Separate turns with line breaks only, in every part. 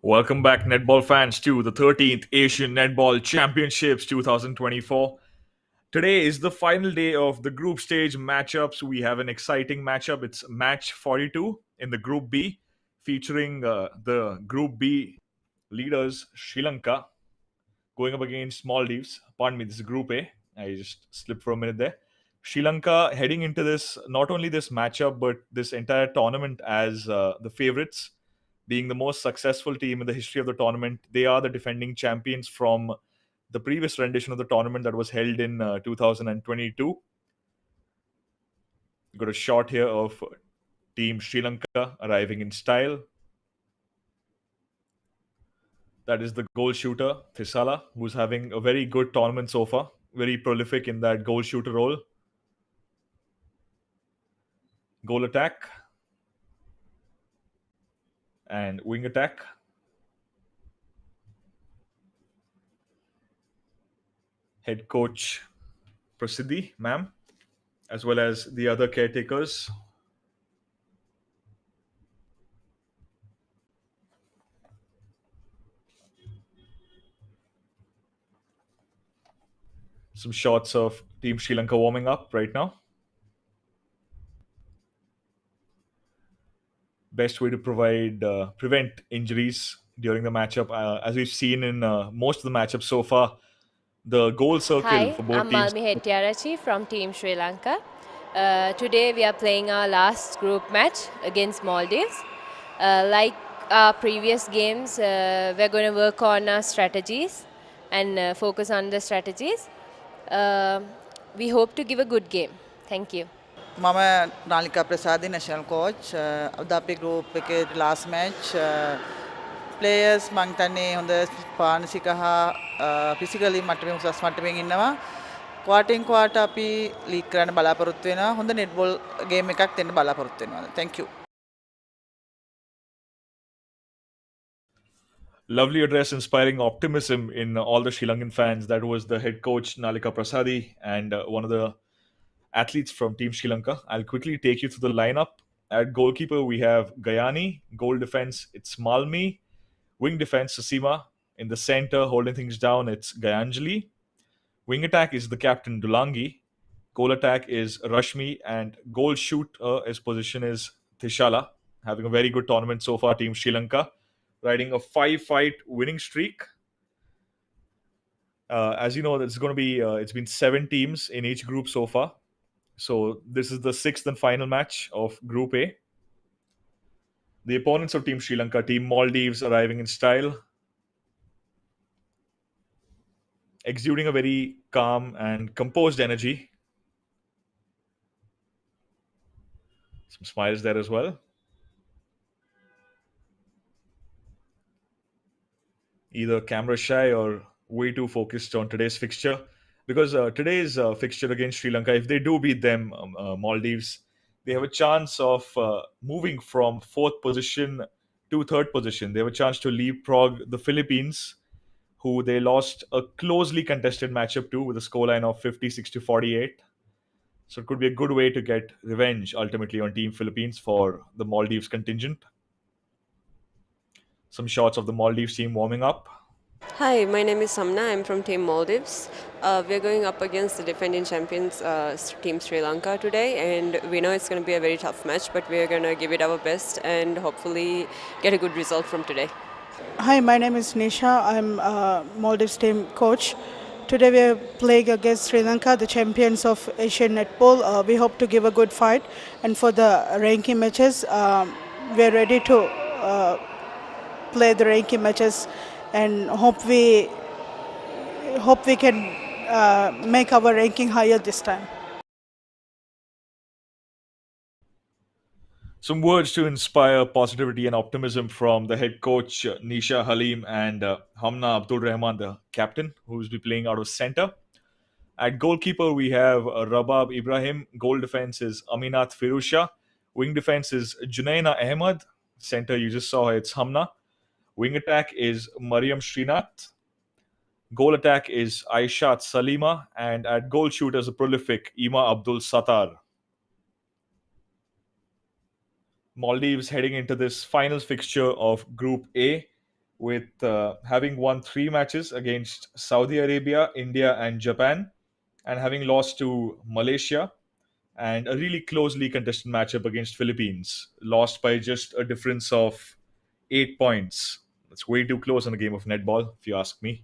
Welcome back, netball fans, to the 13th Asian Netball Championships 2024. Today is the final day of the group stage matchups. We have an exciting matchup. It's match 42 in the Group B, featuring the Group B leaders, Sri Lanka, going up against Maldives. Pardon me, this is Group A. I just slipped for a minute there. Sri Lanka heading into this, not only this matchup, but this entire tournament as the favorites, being the most successful team in the history of the tournament. They are the defending champions from the previous rendition of the tournament that was held in 2022. Got a shot here of Team Sri Lanka arriving in style. That is the goal shooter, Thisala, who's having a very good tournament so far. Very prolific in that goal shooter role. Goal attack and wing attack. Head coach Prasiddhi, ma'am, as well as the other caretakers. Some shots of Team Sri Lanka warming up right now. Best way to prevent injuries during the matchup, as we've seen in most of the matchups so far. The goal circle
Hi,
for both
I'm
teams.
Malmi Hettiarachi from Team Sri Lanka. Today we are playing our last group match against Maldives. Like our previous games, we're going to work on our strategies and focus on the strategies. We hope to give a good game. Thank you.
මම නාලිකා ප්‍රසාදි national coach අද අපේ group එකේ last match players මං හිතන්නේ හොඳ මානසික හා physically මට්ටමින් උසස් මට්ටමින් ඉන්නවා ක්වාටින් ක්වාට අපි ලීඩ් කරන්න බලාපොරොත්තු වෙනවා හොඳ නෙට්බෝල් ගේම් එකක් දෙන්න බලාපොරොත්තු වෙනවා thank you.
Lovely address, inspiring optimism in all the Sri Lankan fans. That was the head coach Nalika Prasadi and one of the athletes from Team Sri Lanka. I'll quickly take you through the lineup. At goalkeeper, we have Gayani. Goal defense, it's Malmi. Wing defense, Susima. In the center, holding things down, it's Gayanjali. Wing attack is the captain, Dulangi. Goal attack is Rashmi. And goal shoot, his position is Tishala. Having a very good tournament so far, Team Sri Lanka. Riding a 5-fight winning streak. As you know, it's going to be, it's been 7 teams in each group so far. So this is the 6th and final match of Group A. The opponents of Team Sri Lanka, Team Maldives, arriving in style, exuding a very calm and composed energy. Some smiles there as well. Either camera shy or way too focused on today's fixture. Because today's fixture against Sri Lanka, if they do beat them, Maldives, they have a chance of moving from 4th position to 3rd position. They have a chance to leapfrog the Philippines, who they lost a closely contested matchup to with a scoreline of 50-60-48. So it could be a good way to get revenge ultimately on Team Philippines for the Maldives contingent. Some shots of the Maldives team warming up.
Hi, my name is Samna. I'm from Team Maldives. We're going up against the defending champions, Team Sri Lanka today, and we know it's going to be a very tough match, but we're going to give it our best and hopefully get a good result from today.
Hi, my name is Nisha. I'm Maldives team coach. Today we are playing against Sri Lanka, the champions of Asian Netball. We hope to give a good fight, and for the ranking matches, we are ready to play the ranking matches, and hope we can make our ranking higher this time.
Some words to inspire positivity and optimism from the head coach Nisha Halim and Hamna Abdul Rahman, the captain, who's be playing out of center. At goalkeeper, we have Rabab Ibrahim. Goal defense is Aminat Firusha. Wing defense is Junaina Ahmed. Center, you just saw it's Hamna. Wing attack is Mariam Srinath. Goal attack is Aishat Salima. And at goal shooters, a prolific Ima Abdul Sattar. Maldives heading into this final fixture of Group A with having won three matches against Saudi Arabia, India, and Japan, and having lost to Malaysia, and a really closely contested matchup against Philippines, lost by just a difference of 8 points. That's way too close in a game of netball, if you ask me.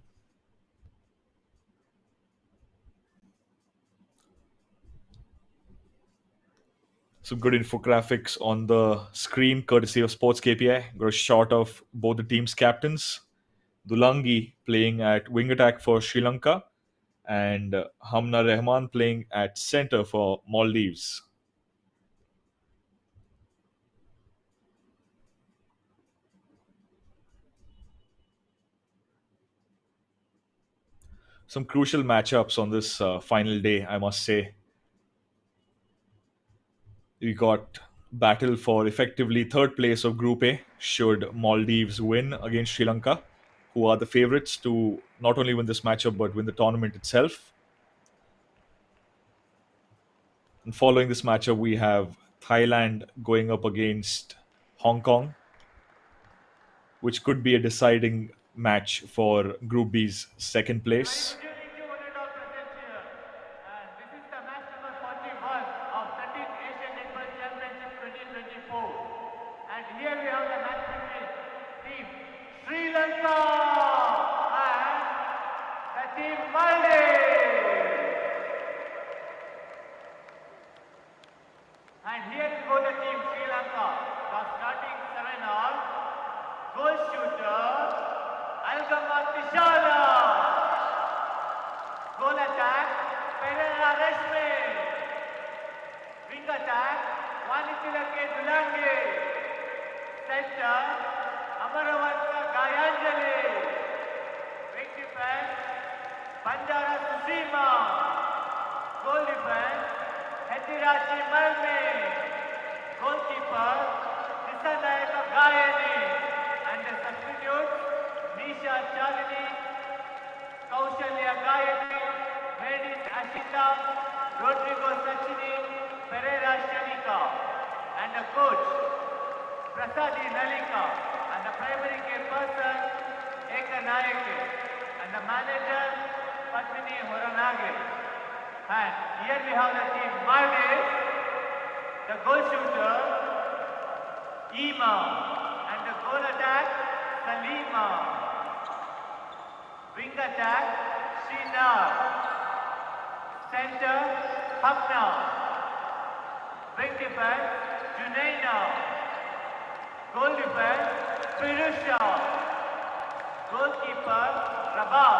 Some good infographics on the screen, courtesy of Sports KPI. Got a shot of both the team's captains. Dulangi playing at wing attack for Sri Lanka, and Hamna Rahman playing at center for Maldives. Some crucial matchups on this final day, I must say. We got battle for effectively third place of Group A should Maldives win against Sri Lanka, who are the favorites to not only win this matchup but win the tournament itself. And following this matchup, we have Thailand going up against Hong Kong, which could be a deciding match for Group B's second place.
And this is the match number 41 of 13th Asian Netball Championships 2024. And here we have the match between team Sri Lanka and the team Maldives. And here we go the team Sri Lanka. The starting 7 all. Goal shooter Algama Tishala. Goal attack, Pereira Reshme. Wing attack, Vanitilake Dulange. Center, Amaravansa Gayanjali. Wing defense, Bandara Susima. Goal defense, Hetirachi Malme. Goalkeeper, Nisanayaka Gayani. And the substitutes, Nisha Chalini, Kaushalya Gayani, Medis Ashita, Rodrigo Sachini, Pereira Shanika, and the coach, Prasadi Nalika, and the primary care person, Eka Nayake, and the manager, Padmini Horanage. And here we have the team Maldives, the goal shooter, Ima, and the goal attack, Salima. Wing attack, Shinar. Center, Hapna. Wing defense, Junaina. Goal defense, Pirusha. Goalkeeper, Rabah.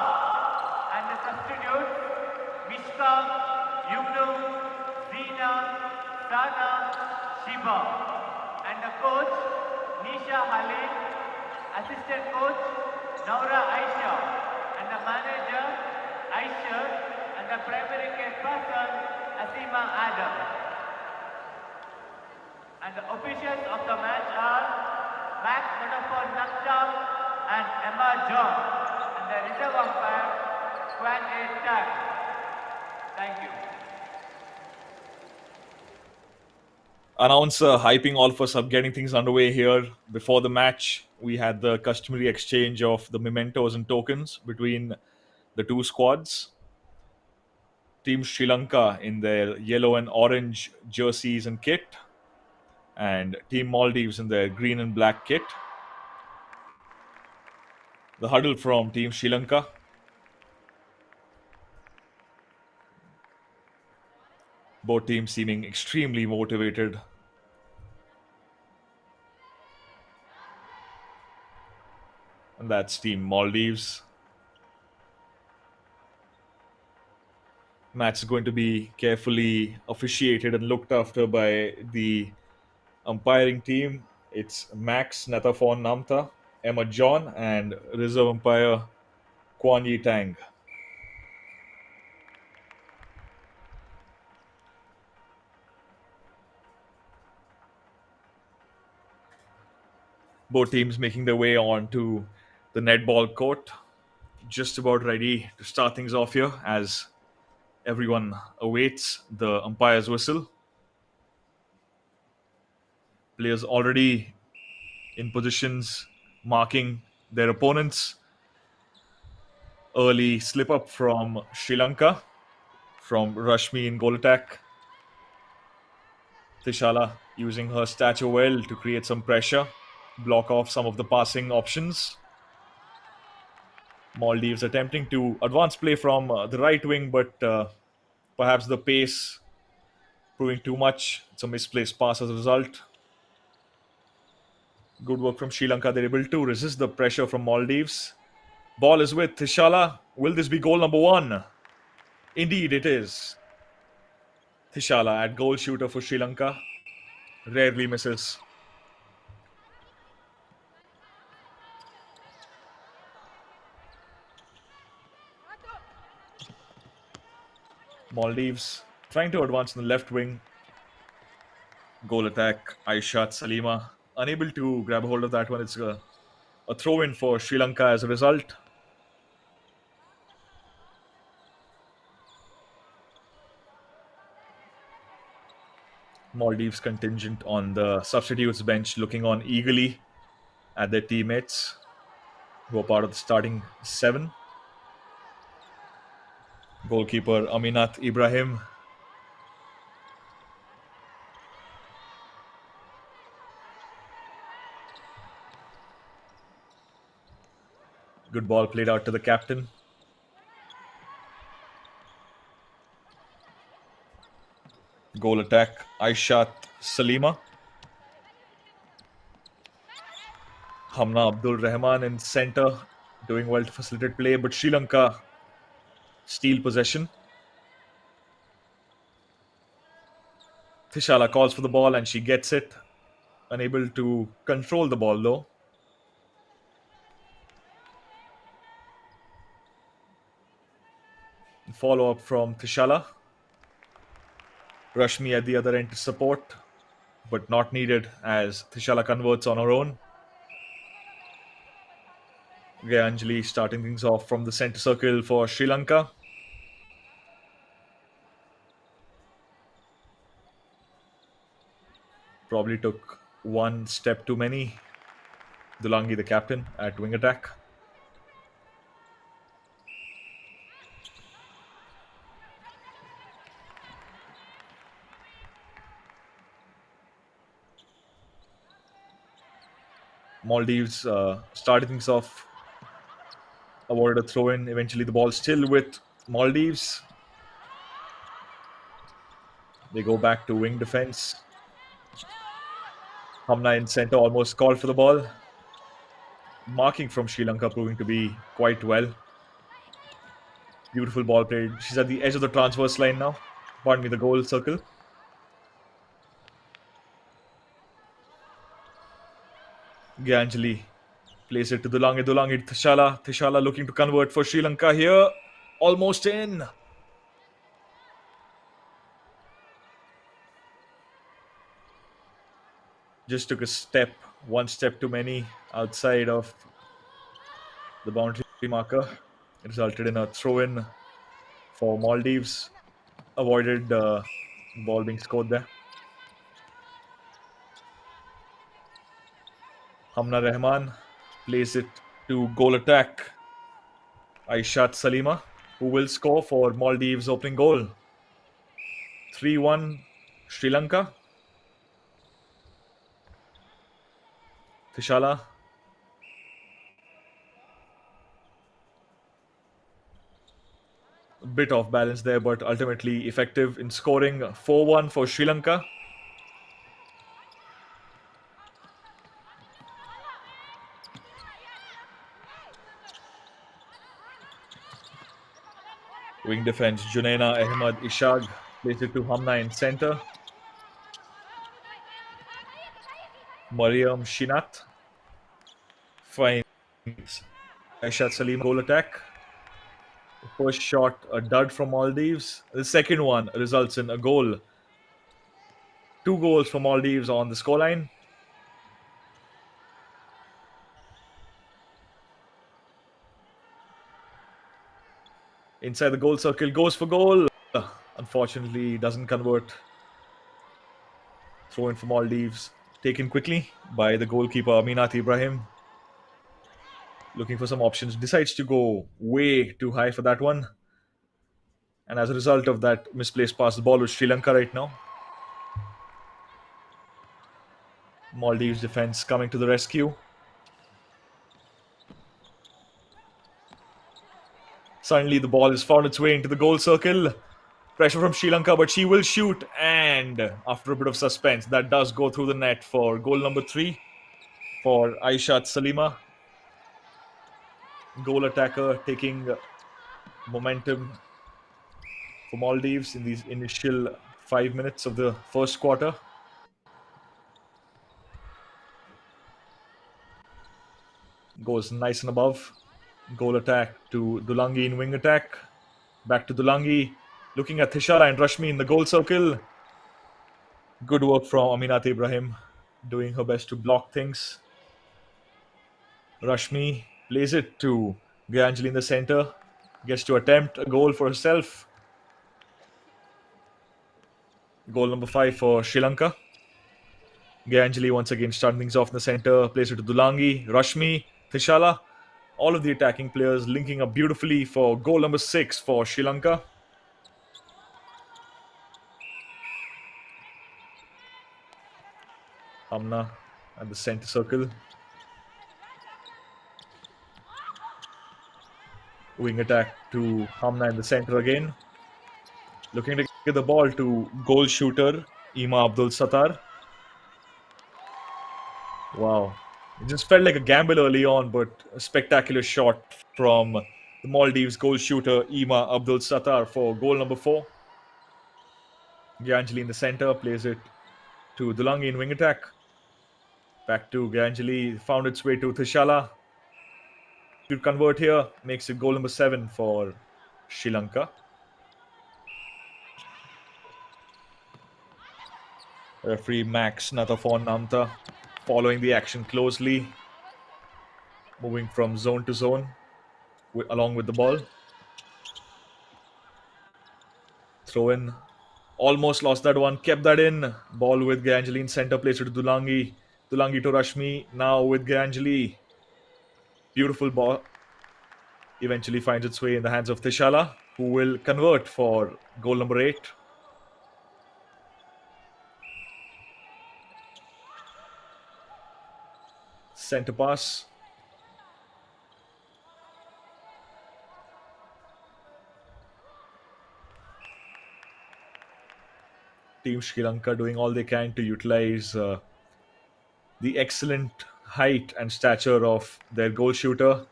And the substitutes, Mishka, Yumnu, Zina, Sana, Shiba. And the coach, Nisha Halim. Assistant coach, Naura Aisha. And the manager, Aisha, and the primary care person, Asima Adam. And the officials of the match are Max Manafort Nakta and Emma John. And the reserve umpire, Kwan A. Tag. Thank you.
Announcer hyping all of us up, getting things underway here. Before the match, we had the customary exchange of the mementos and tokens between the two squads. Team Sri Lanka in their yellow and orange jerseys and kit, and Team Maldives in their green and black kit. The huddle from Team Sri Lanka. Both teams seeming extremely motivated. And that's Team Maldives. Match is going to be carefully officiated and looked after by the umpiring team. It's Max Natafon Namta, Emma John, and reserve umpire Kwan Yi Tang. Both teams making their way on to the netball court, just about ready to start things off here as everyone awaits the umpire's whistle. Players already in positions marking their opponents. Early slip up from Sri Lanka from Rashmi in goal attack. Tishala using her stature well to create some pressure, block off some of the passing options. Maldives attempting to advance play from the right wing, but perhaps the pace proving too much. It's a misplaced pass as a result. Good work from Sri Lanka. They're able to resist the pressure from Maldives. Ball is with Tishala. Will this be goal number 1? Indeed, it is. Tishala at goal shooter for Sri Lanka. Rarely misses. Maldives trying to advance in the left wing. Goal attack. Aishat Salima unable to grab a hold of that one. It's a throw in for Sri Lanka as a result. Maldives contingent on the substitutes bench looking on eagerly at their teammates who are part of the starting 7. Goalkeeper Aminat Ibrahim. Good ball played out to the captain. Goal attack, Aishat Salima. Hamna Abdul Rahman in centre, doing well to facilitate play, but Sri Lanka steal possession. Tishala calls for the ball and she gets it. Unable to control the ball though. Follow up from Tishala. Rashmi at the other end to support, but not needed as Tishala converts on her own. Gayanjali starting things off from the centre circle for Sri Lanka. Probably took one step too many. Dulangi, the captain, at wing attack. Maldives started things off. Avoided a throw in. Eventually, the ball still with Maldives. They go back to wing defense. Hamna in center almost called for the ball. Marking from Sri Lanka proving to be quite well. Beautiful ball played. She's at the edge of the transverse line now. Pardon me, the goal circle. Ganjali plays it to Dulangi. Dulangi to Tishala. Tishala looking to convert for Sri Lanka here. Almost in. Just took a step, one step too many outside of the boundary marker. It resulted in a throw-in for Maldives. Avoided ball being scored there. Hamna Rahman plays it to goal attack. Aishat Salima, who will score for Maldives' opening goal. 3-1 Sri Lanka. Tishala. A bit off balance there, but ultimately effective in scoring. 4-1 for Sri Lanka. Wing defense, Junaina Ahmad Ishaq plays it to Hamna in center. Mariam Shinat finds Aishat Salim goal attack. The first shot, a dud from Maldives. The second one results in a goal. 2 goals for Maldives on the scoreline. Inside the goal circle, goes for goal. Unfortunately, doesn't convert. Throw in for Maldives. Taken quickly by the goalkeeper Aminat Ibrahim. Looking for some options, decides to go way too high for that one. And as a result of that misplaced pass, the ball with Sri Lanka right now. Maldives defense coming to the rescue. Suddenly, the ball has found its way into the goal circle. Pressure from Sri Lanka, but she will shoot. And after a bit of suspense, that does go through the net for goal number 3 for Aishat Salima. Goal attacker taking momentum for Maldives in these initial 5 minutes of the first quarter. Goes nice and above. Goal attack to Dulangi in wing attack. Back to Dulangi. Looking at Thishala and Rashmi in the goal circle. Good work from Aminat Ibrahim, doing her best to block things. Rashmi plays it to Gayanjali in the center. Gets to attempt a goal for herself. Goal number 5 for Sri Lanka. Gayanjali once again starting things off in the center. Plays it to Dulangi, Rashmi, Thishala. All of the attacking players linking up beautifully for goal number 6 for Sri Lanka. Hamna at the center circle. Wing attack to Hamna in the center again. Looking to get the ball to goal shooter Ima Abdul Sattar. Wow. It just felt like a gamble early on, but a spectacular shot from the Maldives goal shooter Ima Abdul Sattar for goal number 4. Gyanjali in the center plays it to Dulangi in wing attack. Back to Gyanjali, found its way to Thishala. To convert here, makes it goal number 7 for Sri Lanka. Referee Max Natafon Namta following the action closely, moving from zone to zone along with the ball. Throw in, almost lost that one, kept that in. Ball with Gayanjali in center, plays it to Dulangi. Dulangi to Rashmi, now with Gayanjali. Beautiful ball. Eventually finds its way in the hands of Thishala, who will convert for goal number 8. Center pass. Team Sri Lanka doing all they can to utilize the excellent height and stature of their goal shooter.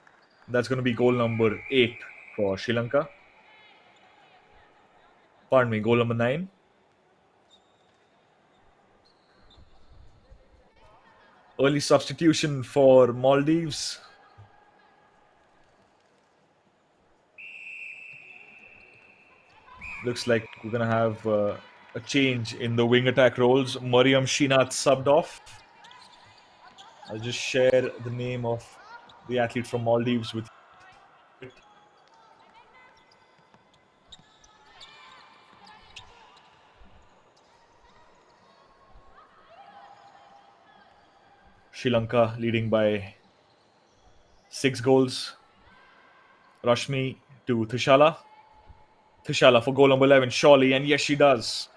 That's going to be goal number 8 for Sri Lanka. Pardon me, goal number 9. Early substitution for Maldives. Looks like we're going to have a change in the wing attack roles. Mariam Shinath subbed off. I'll just share the name of the athlete from Maldives with you. Sri Lanka leading by 6 goals. Rashmi to Thishala. Thishala for goal number 11, surely, and yes, she does.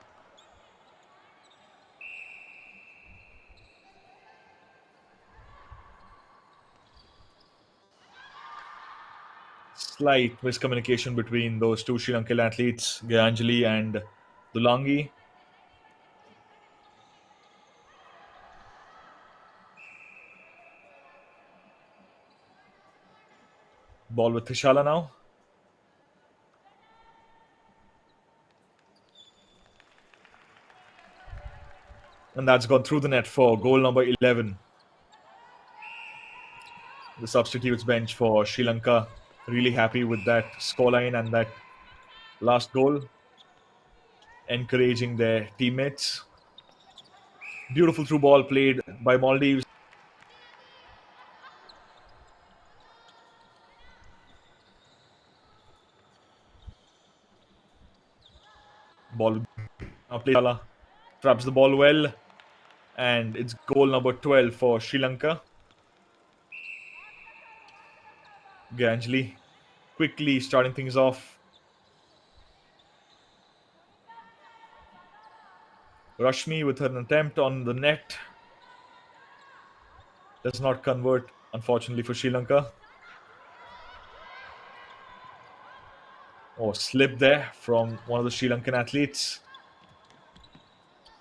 Slight miscommunication between those two Sri Lankan athletes, Gayanjali and Dulangi. Ball with Thishala now. And that's gone through the net for goal number 11. The substitutes bench for Sri Lanka really happy with that scoreline and that last goal, encouraging their teammates. Beautiful through ball played by Maldives. Ball played, traps the ball well, and it's goal number 12 for Sri Lanka. Ganjli quickly starting things off. Rashmi with an attempt on the net. Does not convert, unfortunately, for Sri Lanka. Oh, slip there from one of the Sri Lankan athletes.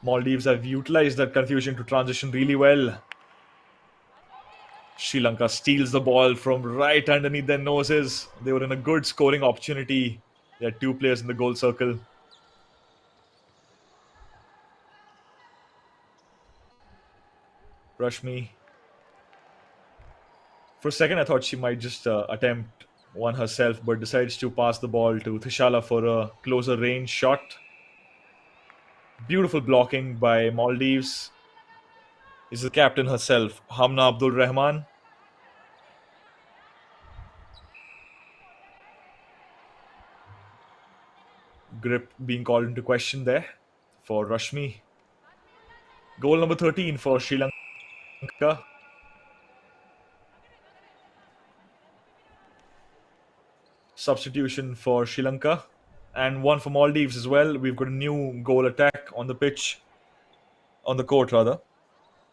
Maldives have utilized that confusion to transition really well. Sri Lanka steals the ball from right underneath their noses. They were in a good scoring opportunity. They had two players in the goal circle. Rashmi. For a second, I thought she might just attempt one herself, but decides to pass the ball to Thishala for a closer range shot. Beautiful blocking by Maldives. Is the captain herself, Hamna Abdul Rahman. Grip being called into question there for Rashmi. Goal number 13 for Sri Lanka. Substitution for Sri Lanka. And one for Maldives as well. We've got a new goal attack on the pitch. On the court, rather.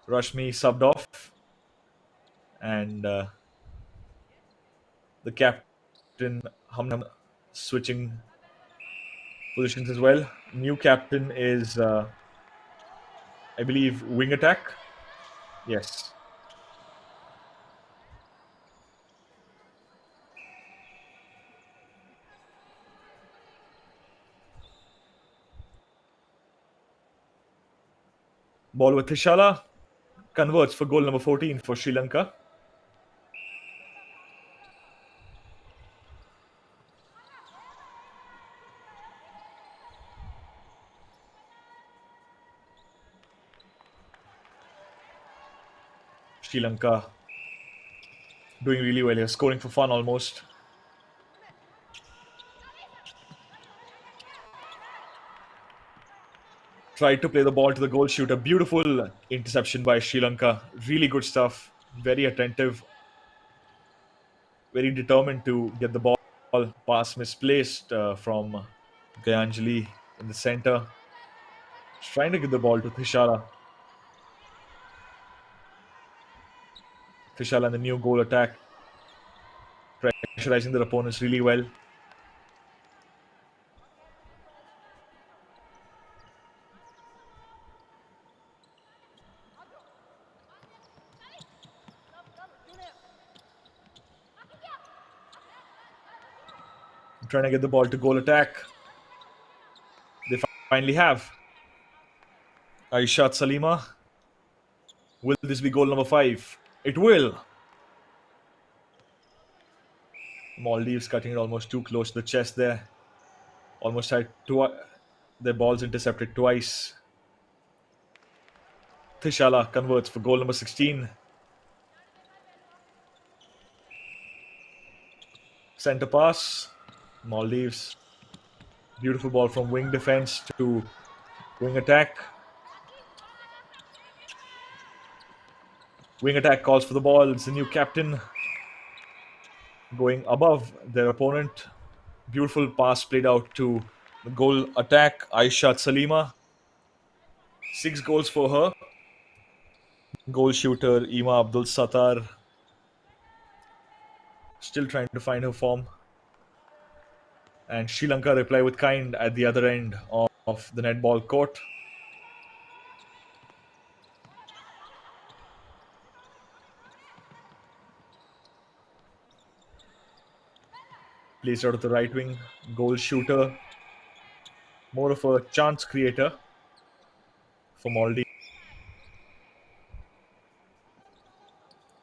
Rashmi subbed off. And the captain, Hamna, switching positions as well. New captain is, I believe, wing attack. Yes. Ball with Thishala. Converts for goal number 14 for Sri Lanka. Sri Lanka doing really well here, scoring for fun almost. Tried to play the ball to the goal shooter. Beautiful interception by Sri Lanka. Really good stuff. Very attentive. Very determined to get the ball. Pass misplaced from Gayanjali in the center. He's trying to get the ball to Thishala. Thishala and the new goal attack. Pressurizing their opponents really well. Trying to get the ball to goal attack. They finally have. Aishat Salima. Will this be goal number 5? It will. Maldives cutting it almost too close to the chest there. Almost had their balls intercepted twice. Thishala converts for goal number 16. Center pass. Maldives. Beautiful ball from wing defense to wing attack. Wing attack calls for the ball. It's the new captain going above their opponent. Beautiful pass played out to the goal attack. Aishat Salima. 6 goals for her. Goal shooter Ima Abdul Sattar. Still trying to find her form. And Sri Lanka reply with kind at the other end of the netball court. Placed out of the right wing. Goal shooter. More of a chance creator for Maldives.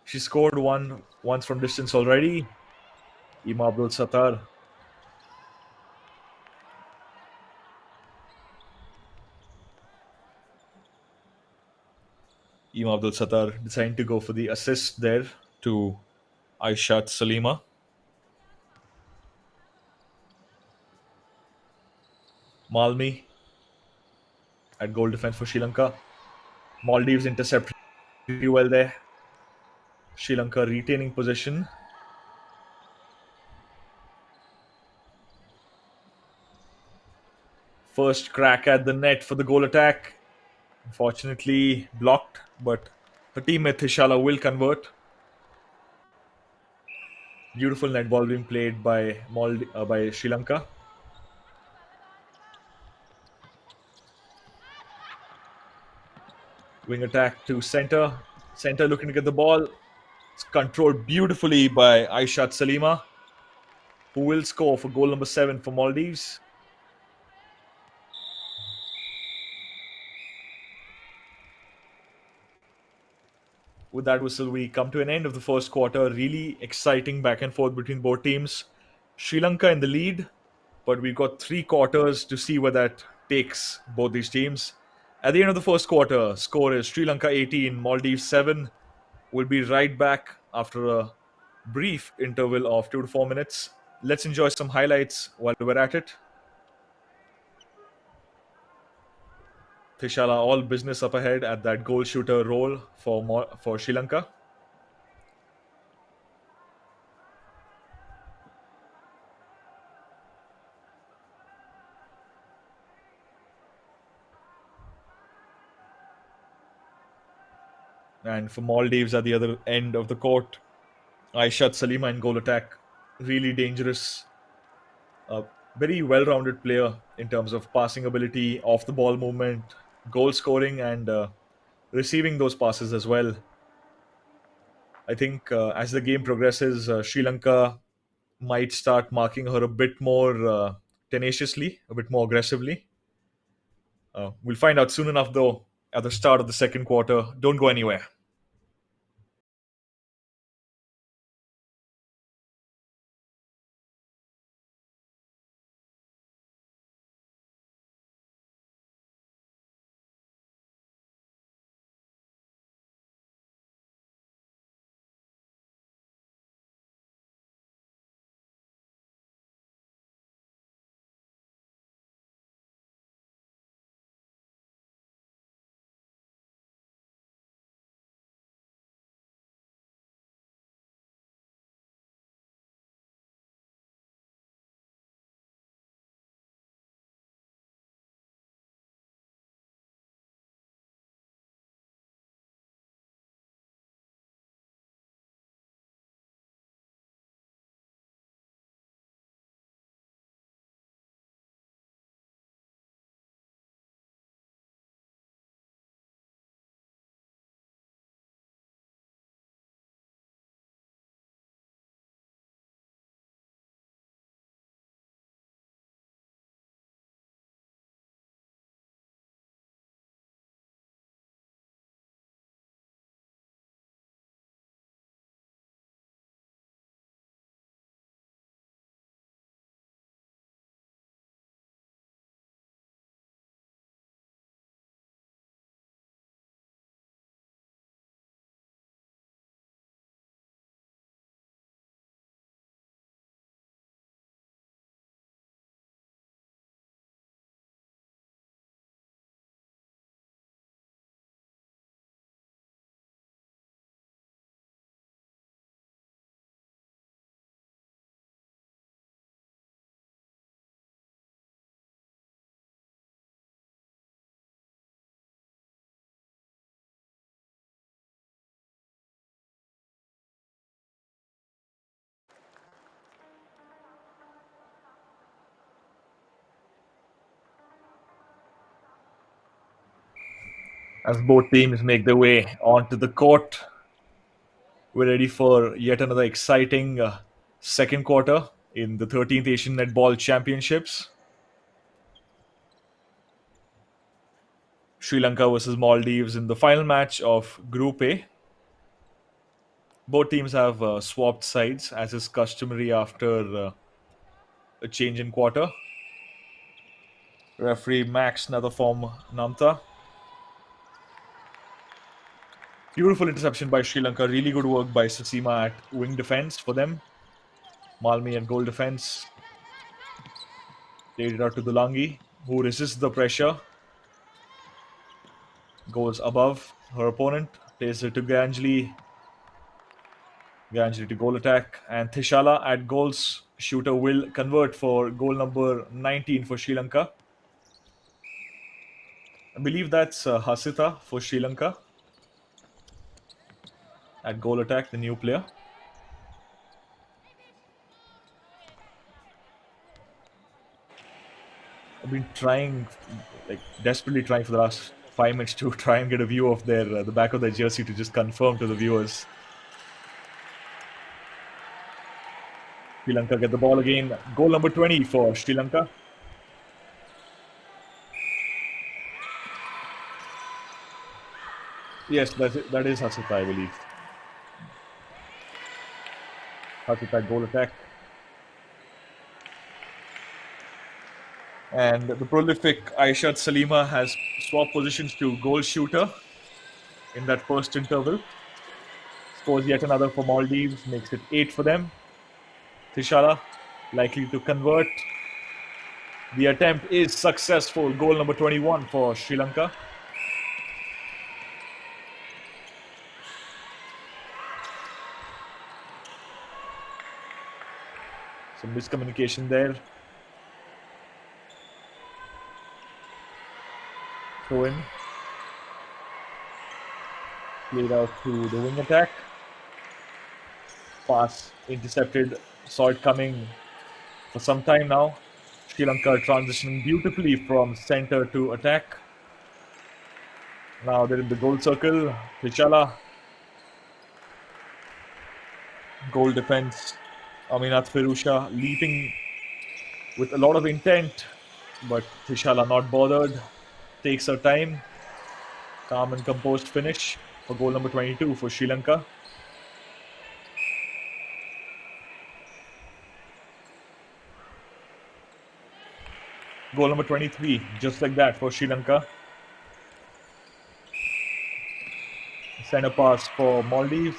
She scored once from distance already. Ima Abdul Sattar. Ima Abdul Sattar deciding to go for the assist there to Aishat Salima. Malmi at goal defense for Sri Lanka. Maldives intercept really well there. Sri Lanka retaining possession. First crack at the net for the goal attack. Unfortunately blocked, but her teammate Thishala will convert. Beautiful netball being played by Sri Lanka. Wing attack to center. Center looking to get the ball. It's controlled beautifully by Aishat Salima, who will score for goal number 7 for Maldives. With that whistle, we come to an end of the first quarter. Really exciting back and forth between both teams. Sri Lanka in the lead, but we've got 3 quarters to see where that takes both these teams. At the end of the first quarter, score is Sri Lanka 18, Maldives 7. We'll be right back after a brief interval of 2 to 4 minutes. Let's enjoy some highlights while we're at it. Thishala all business up ahead at that goal shooter role for Sri Lanka. And for Maldives at the other end of the court, Aishat Salima in goal attack. Really dangerous. Very well rounded player in terms of passing ability, off the ball movement, goal scoring, and receiving those passes as well. I think as the game progresses, Sri Lanka might start marking her a bit more tenaciously, a bit more aggressively. We'll find out soon enough, though, at the start of the second quarter. Don't go anywhere. As both teams make their way onto the court, we're ready for yet another exciting second quarter in the 13th Asian Netball Championships. Sri Lanka versus Maldives in the final match of Group A. Both teams have swapped sides, as is customary after a change in quarter. Referee Max Nathaform Namta. Beautiful interception by Sri Lanka. Really good work by Sasima at wing defense for them. Malmi at goal defense. Played it out to Dulangi, who resists the pressure. Goes above her opponent. Plays it to Ganjli. Ganjli to goal attack. And Thishala at goals. Shooter will convert for goal number 19 for Sri Lanka. I believe that's Hasita for Sri Lanka at goal attack, the new player. I've been trying, like desperately trying for the last 5 minutes to try and get a view of their the back of their jersey to just confirm to the viewers. Sri Lanka get the ball again. Goal number 20 for Sri Lanka. Yes, that is Hasita, I believe. Hasita goal attack. And the prolific Aishat Salima has swapped positions to goal shooter in that first interval. Scores yet another for Maldives, makes it 8 for them. Tishala likely to convert. The attempt is successful. Goal number 21 for Sri Lanka. Some miscommunication there. Throw in. Played out to the wing attack. Pass intercepted. Saw it coming for some time now. Sri Lanka transitioning beautifully from center to attack. Now they're in the goal circle. Trichala. Goal defense. Aminat Firusha leaping with a lot of intent, but Trichala not bothered. Takes her time. Calm and composed finish for goal number 22 for Sri Lanka. Goal number 23, just like that for Sri Lanka. Center pass for Maldives.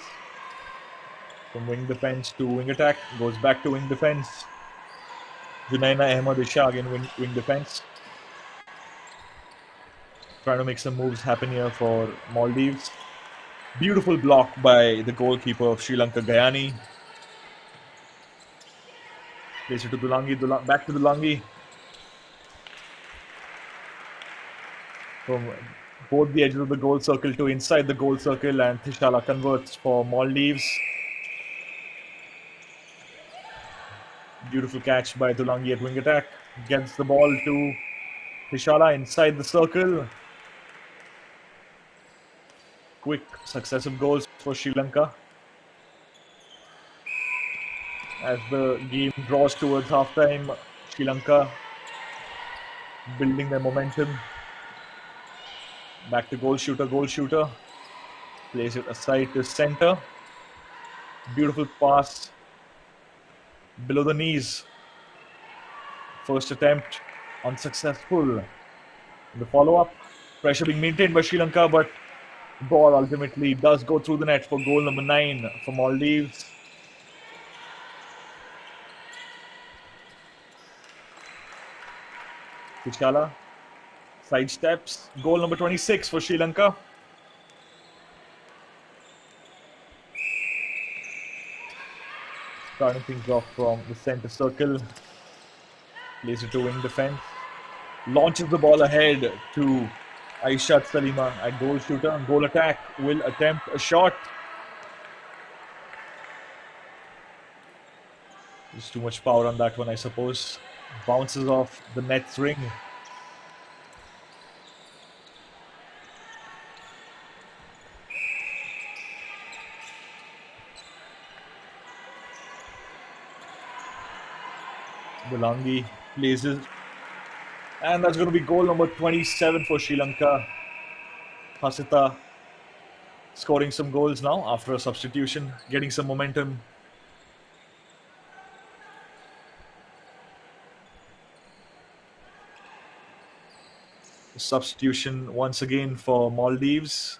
From wing defense to wing attack. Goes back to wing defense. Junaina Ahmad Isha again wing defense. Trying to make some moves happen here for Maldives. Beautiful block by the goalkeeper of Sri Lanka, Gayani. Plays it to Dulangi. Back to Dulangi. From both the edges of the goal circle to inside the goal circle, and Tishala converts for Maldives. Beautiful catch by Dulangi at wing attack. Gets the ball to Tishala inside the circle. Quick successive goals for Sri Lanka. As the game draws towards halftime, Sri Lanka building their momentum. Back to goal shooter. Plays it aside to center. Beautiful pass. Below the knees. First attempt unsuccessful. The follow-up. Pressure being maintained by Sri Lanka, but the ball ultimately does go through the net for goal number 9 for Maldives. Tishala sidesteps. Goal number 26 for Sri Lanka. Starting things off from the center circle. Plays it to wing defense. Launches the ball ahead to Aishat Salima at goal shooter. Goal attack will attempt a shot. There's too much power on that one, I suppose. Bounces off the net's ring. Dulangi places. And that's going to be goal number 27 for Sri Lanka. Hasita scoring some goals now after a substitution, getting some momentum. Substitution once again for Maldives.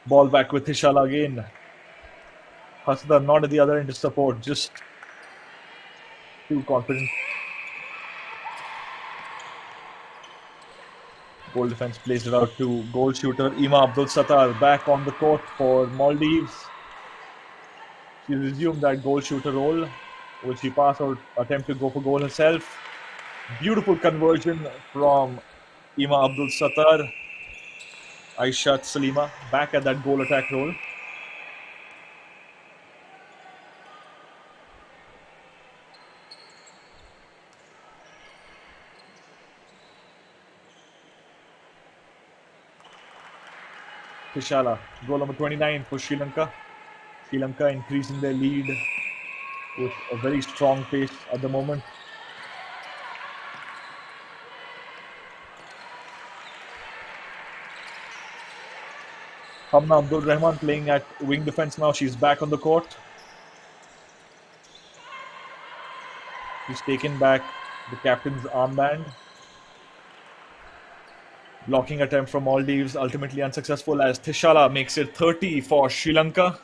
Ball back with Tishala again. Hasida not at the other end to support, just too confident. Goal defense plays it out to goal shooter Ima Abdul Sattar back on the court for Maldives. She resumed that goal shooter role. Will she pass or attempt to go for goal herself? Beautiful conversion from Ima Abdul Sattar. Aishat Salima back at that goal attack role. Tishala, goal number 29 for Sri Lanka. Sri Lanka increasing their lead with a very strong pace at the moment. Hamna Abdul Rahman playing at wing defense now. She's back on the court. She's taken back the captain's armband. Blocking attempt from Maldives, ultimately unsuccessful as Tishala makes it 30 for Sri Lanka.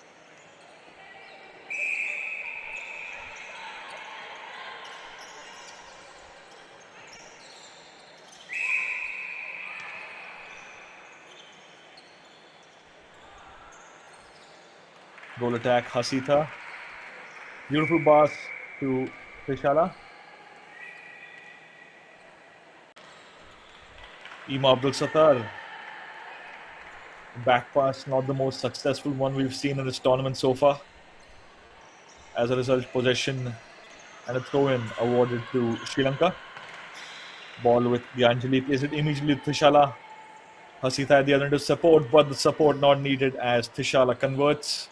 Goal attack, Hasita. Beautiful pass to Tishala. Ima Abdul Sattar. Back pass, not the most successful one we've seen in this tournament so far. As a result, possession and a throw-in awarded to Sri Lanka. Ball with Gyanjali, plays it immediately to Tishala. Hasita at the other end to support, but the support not needed as Tishala converts.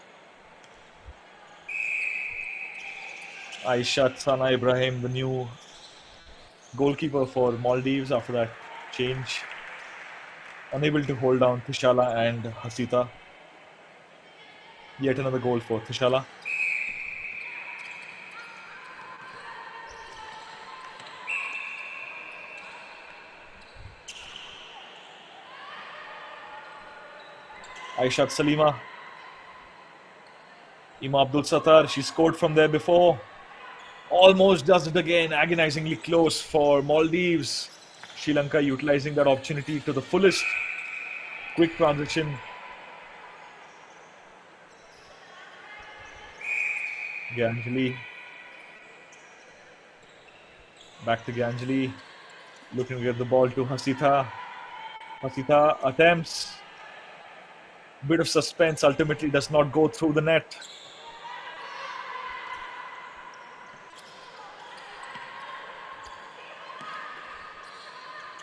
Aishat Sana Ibrahim, the new goalkeeper for Maldives after that change. Unable to hold down Tishala and Hasita. Yet another goal for Tishala. Aishat Salima. Ima Abdul Sattar, she scored from there before. Almost does it again, agonizingly close for Maldives. Sri Lanka utilizing that opportunity to the fullest. Quick transition. Gyanjali. Back to Gyanjali. Looking to get the ball to Hasita. Hasita attempts. Bit of suspense, ultimately does not go through the net.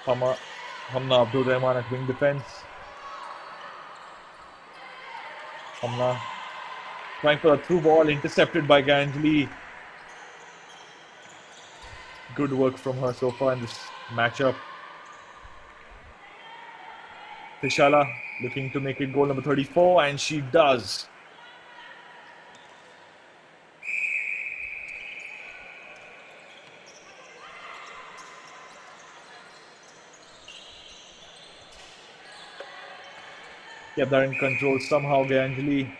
Hamna Abdul Rahman at wing defense. Hamna trying for a through ball, intercepted by Ganjali. Good work from her so far in this matchup. Tishala looking to make it goal number 34, and she does. Kept that in control somehow, Ganjali.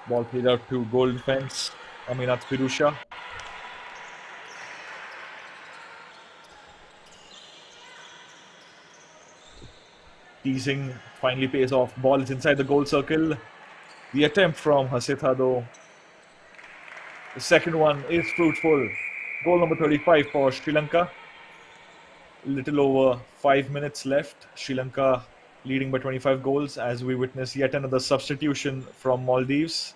Ball played out to goal defense, Aminat Firusha. Teasing finally pays off. Ball is inside the goal circle. The attempt from Hasita though. The second one is fruitful. Goal number 35 for Sri Lanka. Little over 5 minutes left. Sri Lanka leading by 25 goals as we witness yet another substitution from Maldives.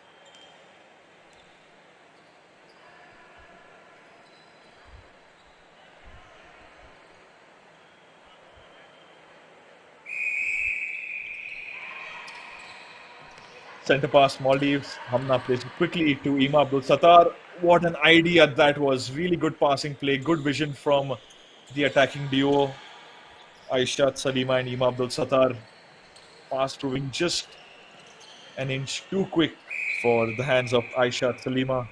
Centre pass, Maldives. Hamna plays it quickly to Ima Abdul Sattar. What an idea that was. Really good passing play. Good vision from the attacking duo. Aishat Salima and Ima Abdul Sattar. Pass proving just an inch too quick for the hands of Aishat Salima.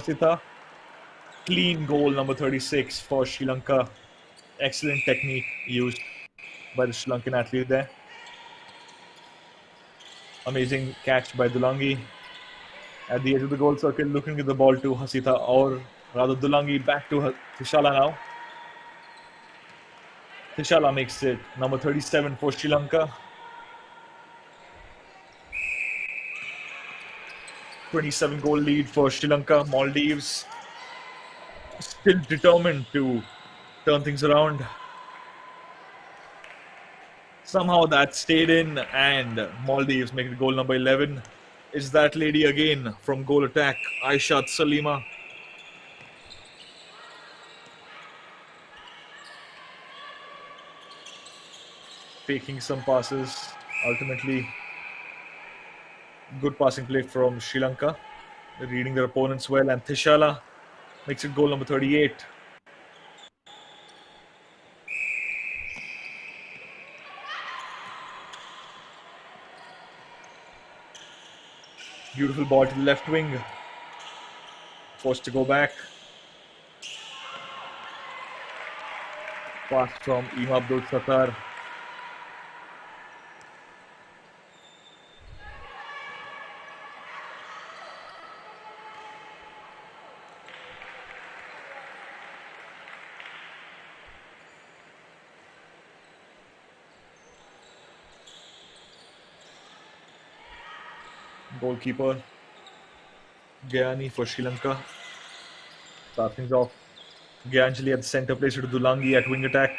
Hasita. Clean goal, number 36 for Sri Lanka. Excellent technique used by the Sri Lankan athlete there. Amazing catch by Dulangi. At the edge of the goal circle, looking at the ball to Hasita, or rather Dulangi back to Tishala now. Tishala makes it, number 37 for Sri Lanka. 27 goal lead for Sri Lanka. Maldives still determined to turn things around. Somehow that stayed in, and Maldives make it goal number 11. Is that lady again from goal attack, Aishat Salima. Faking some passes. Ultimately, good passing play from Sri Lanka. Reading their opponents well, and Tishala makes it goal number 38. Beautiful ball to the left wing. Forced to go back. Pass from Ima Abdul Sattar. Goalkeeper Gyani for Sri Lanka. Start things off. Gyanjali at the center, plays it to Dulangi at wing attack.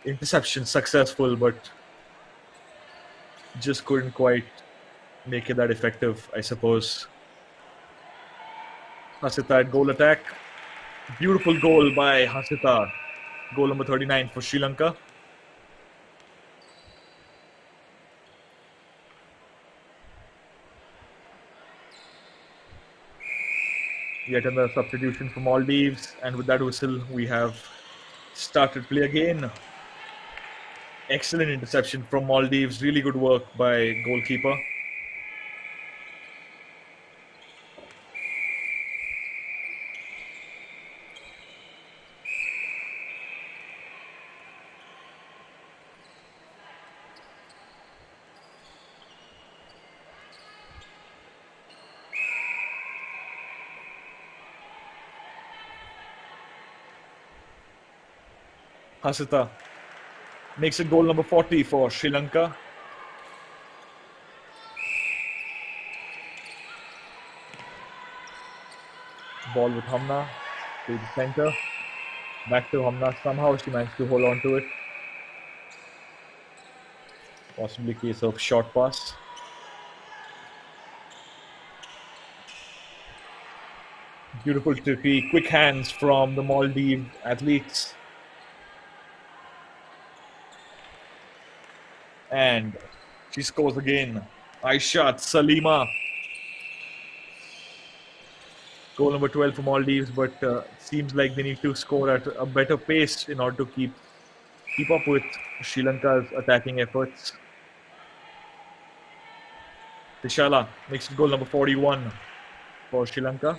Interception successful, but just couldn't quite make it that effective, I suppose. Hasita at goal attack. Beautiful goal by Hasita. Goal number 39 for Sri Lanka. Yet another substitution for Maldives, and with that whistle, we have started play again. Excellent interception from Maldives. Really good work by goalkeeper. Hasita makes it goal number 40 for Sri Lanka. Ball with Hamna to the center. Back to Hamna. Somehow she managed to hold on to it. Possibly case of short pass. Beautiful tricky, quick hands from the Maldives athletes. And she scores again. Aishat Salima. Goal number 12 for Maldives, but seems like they need to score at a better pace in order to keep up with Sri Lanka's attacking efforts. Tishala makes it goal number 41 for Sri Lanka.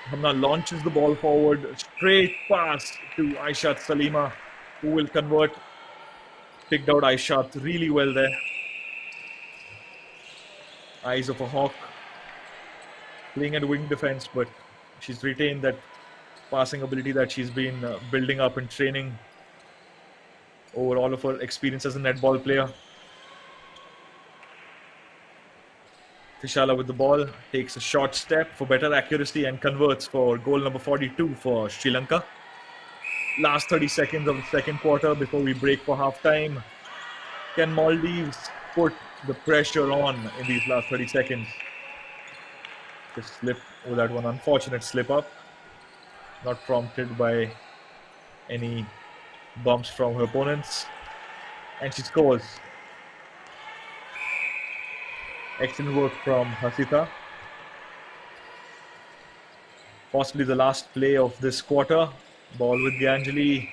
Hamna launches the ball forward, straight pass to Aishat Salima, who will convert. Picked out Aishat really well there. Eyes of a hawk. Playing at wing defense, but she's retained that passing ability that she's been building up in training over all of her experience as a netball player. Tishala with the ball, takes a short step for better accuracy and converts for goal number 42 for Sri Lanka. Last 30 seconds of the second quarter before we break for halftime. Can Maldives put the pressure on in these last 30 seconds? Just slipped with that one unfortunate slip up. Not prompted by any bumps from her opponents. And she scores. Excellent work from Hasita. Possibly the last play of this quarter. Ball with Ganjali.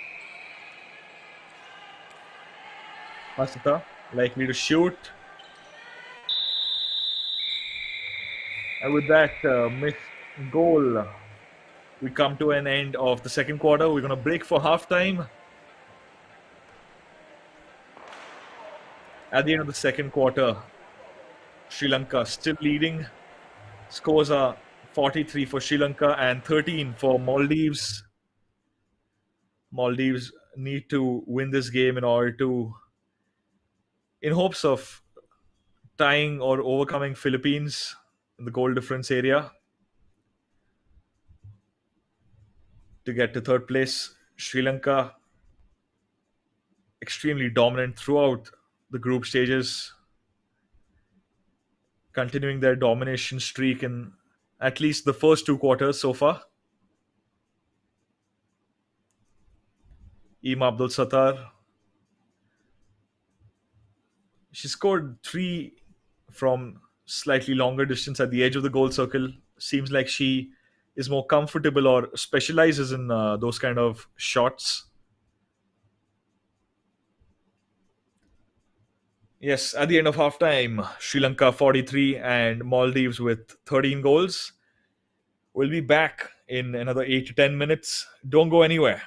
Masita likely to shoot. And with that missed goal, we come to an end of the second quarter. We're going to break for halftime. At the end of the second quarter, Sri Lanka still leading. Scores are 43 for Sri Lanka and 13 for Maldives. Maldives need to win this game in order to, in hopes of tying or overcoming Philippines in the goal difference area to get to third place. Sri Lanka extremely dominant throughout the group stages, continuing their domination streak in at least the first two quarters so far. Eam Abdul Sattar, she scored three from slightly longer distance at the edge of the goal circle. Seems like she is more comfortable or specializes in those kind of shots. Yes, at the end of halftime, Sri Lanka 43 and Maldives with 13 goals. We'll be back in another 8 to 10 minutes. Don't go anywhere.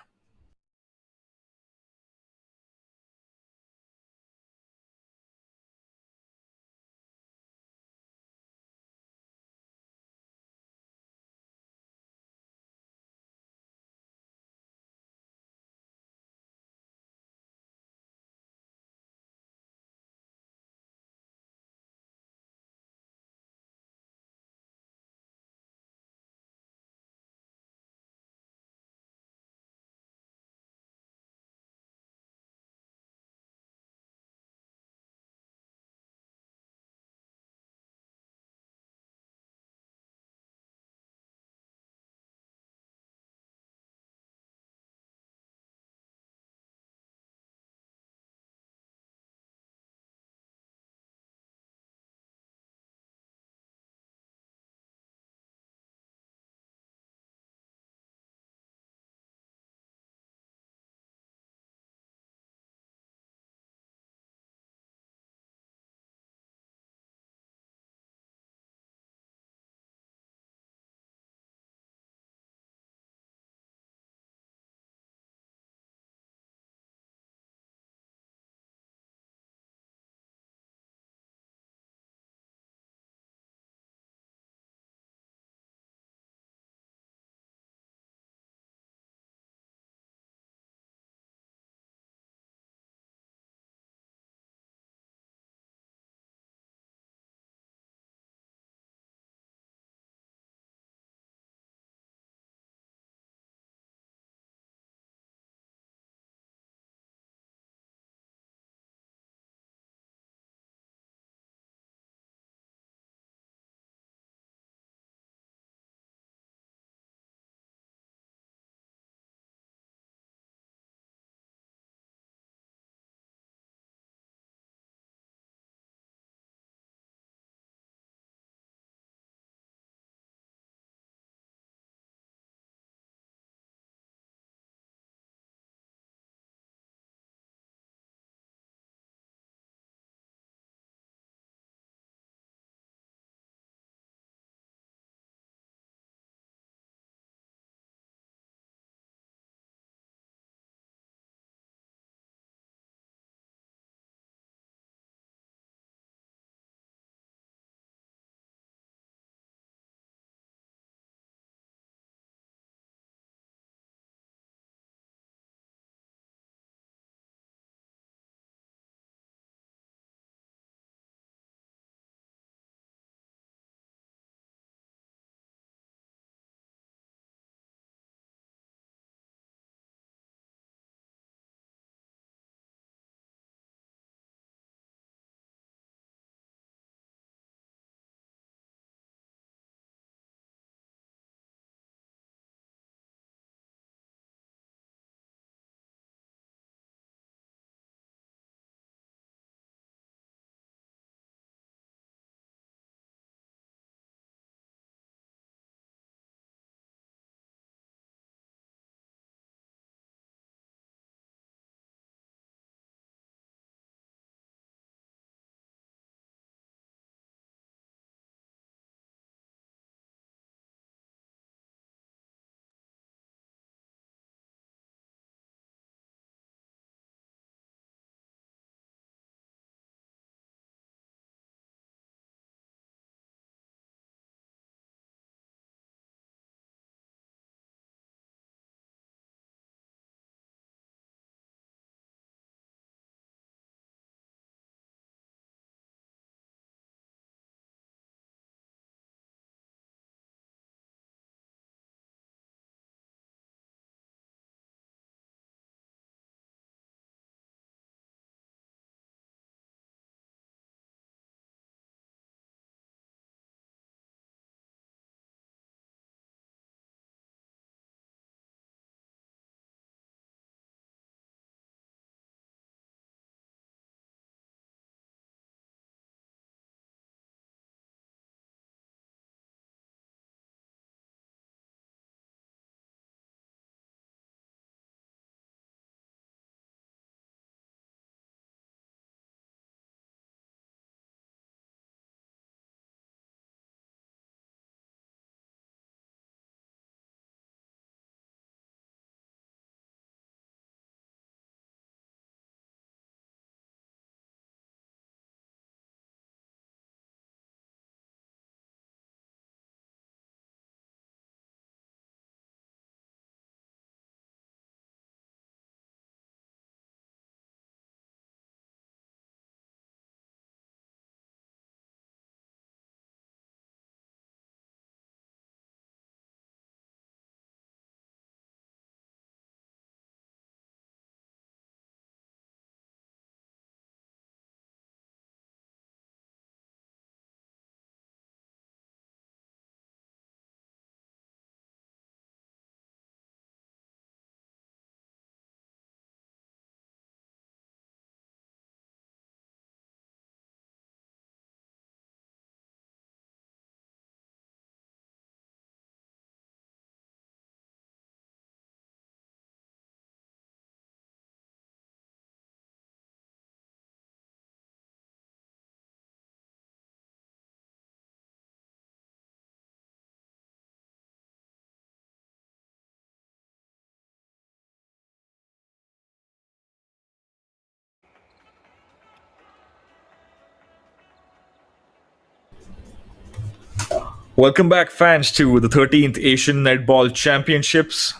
Welcome back, fans, to the 13th Asian Netball Championships.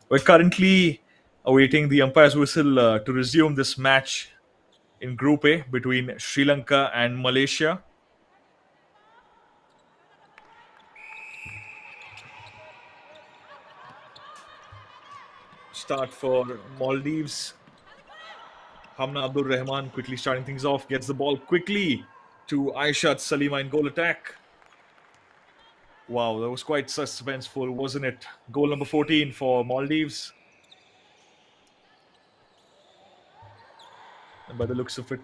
We're currently awaiting the umpire's whistle to resume this match in Group A between Sri Lanka and Malaysia. Start for Maldives. Hamna Abdul Rahman quickly starting things off, gets the ball quickly to Aishat Salima in goal attack. Wow, that was quite suspenseful, wasn't it? Goal number 14 for Maldives. And by the looks of it,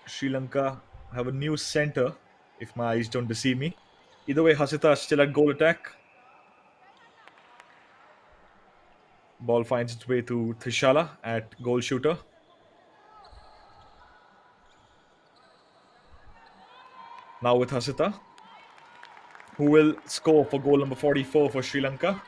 Sri Lanka have a new center, if my eyes don't deceive me. Either way, Hasita still at goal attack. Ball finds its way to Thishala at goal shooter. Now with Hasita, who will score for goal number 44 for Sri Lanka.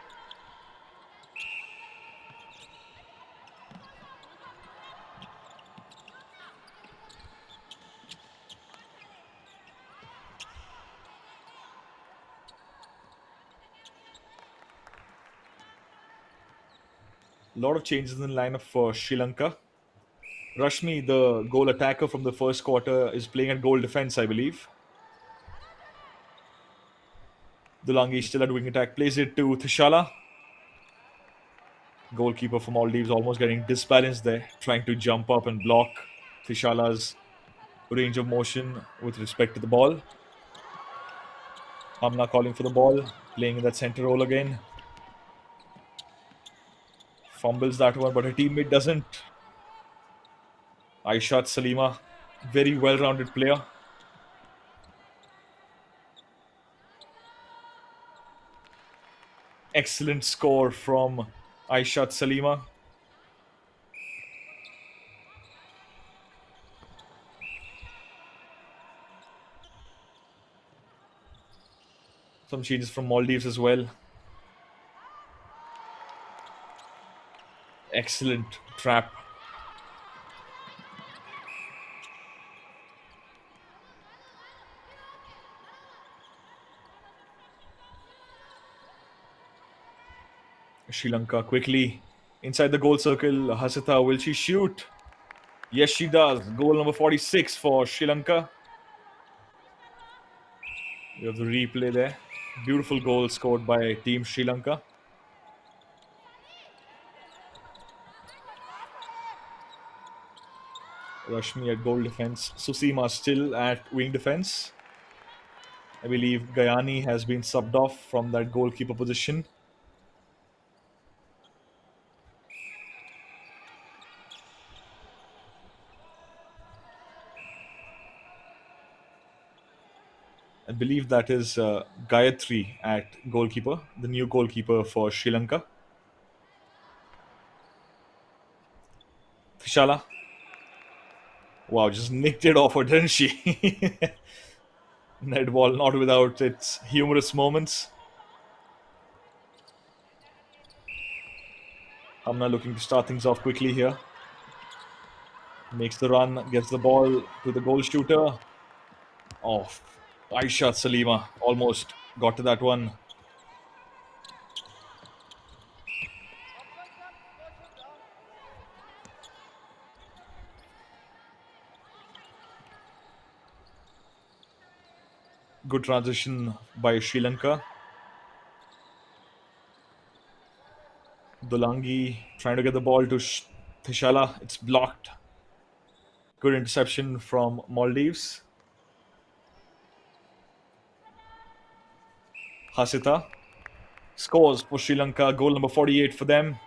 A lot of changes in the lineup for Sri Lanka. Rashmi, the goal attacker from the first quarter, is playing at goal defense, I believe. Dulangi still at wing attack, plays it to Thishala. Goalkeeper from Maldives almost getting disbalanced there, trying to jump up and block Thishala's range of motion with respect to the ball. Amna calling for the ball, playing in that center role again. Fumbles that one, but her teammate doesn't. Aishat Salima, very well-rounded player. Excellent score from Aishat Salima. Some changes from Maldives as well. Excellent trap. Sri Lanka quickly inside the goal circle. Hasita, will she shoot? Yes, she does. Goal number 46 for Sri Lanka. You have the replay there. Beautiful goal scored by Team Sri Lanka. Rashmi at goal defense. Susima still at wing defense. I believe Gayani has been subbed off from that goalkeeper position. I believe that is Gayatri at goalkeeper, the new goalkeeper for Sri Lanka. Thishala. Wow, just nicked it off her, didn't she? Netball not without its humorous moments. Hamna looking to start things off quickly here. Makes the run, gets the ball to the goal shooter. Oh, Aishat Salima almost got to that one. Good transition by Sri Lanka. Dulangi trying to get the ball to Thishala. It's blocked. Good interception from Maldives. Hasita scores for Sri Lanka. Goal number 48 for them.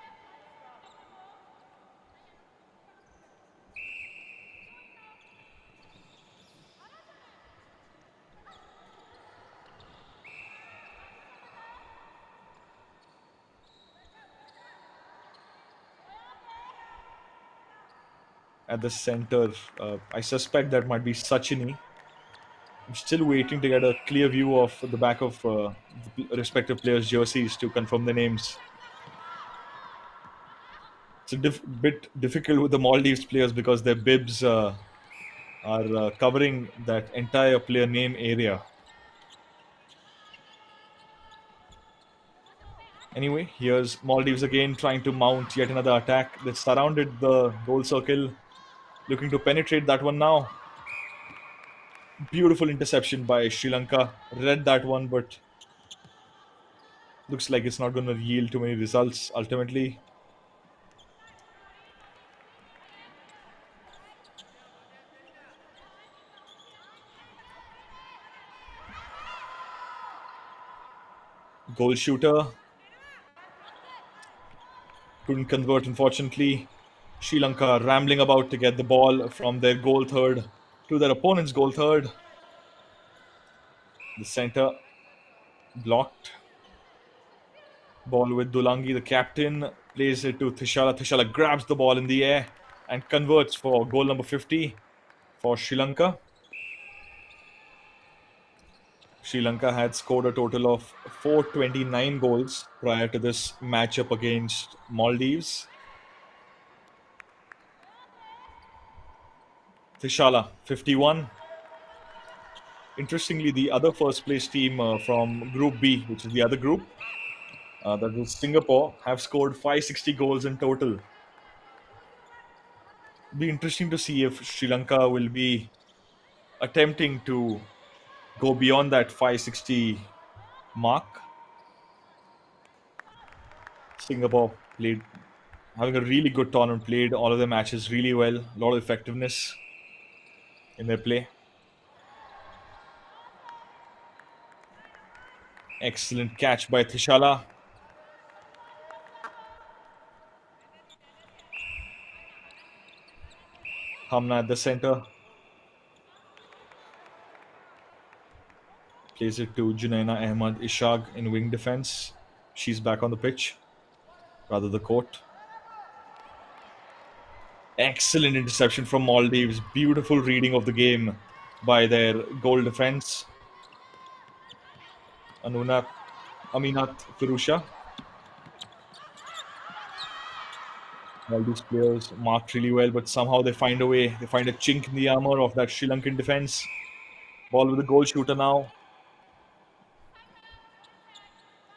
At the center, I suspect that might be Sachini. I'm still waiting to get a clear view of the back of the respective players' jerseys to confirm the names. It's a bit difficult with the Maldives players because their bibs are covering that entire player name area. Anyway, here's Maldives again trying to mount yet another attack. They surrounded the goal circle, looking to penetrate that one now. Beautiful interception by Sri Lanka. Read that one, but looks like it's not going to yield too many results ultimately. Goal shooter couldn't convert, unfortunately. Sri Lanka rambling about to get the ball from their goal third to their opponent's goal third. The center blocked. Ball with Dulangi, the captain, plays it to Thishala. Thishala grabs the ball in the air and converts for goal number 50 for Sri Lanka. Sri Lanka had scored a total of 429 goals prior to this matchup against Maldives. Thishala, 51. Interestingly, the other first place team from Group B, which is the other group, that is Singapore, have scored 560 goals in total. Be interesting to see if Sri Lanka will be attempting to go beyond that 560 mark. Singapore played having a really good tournament, played all of their matches really well, a lot of effectiveness in their play. Excellent catch by Thishala. Hamna at the center. Plays it to Junaina Ahmad Ishaq in wing defense. She's back on the pitch, rather the court. Excellent interception from Maldives. Beautiful reading of the game by their goal defense. Aminat Firusha. All these players marked really well, but somehow they find a way. They find a chink in the armor of that Sri Lankan defense. Ball with the goal shooter now.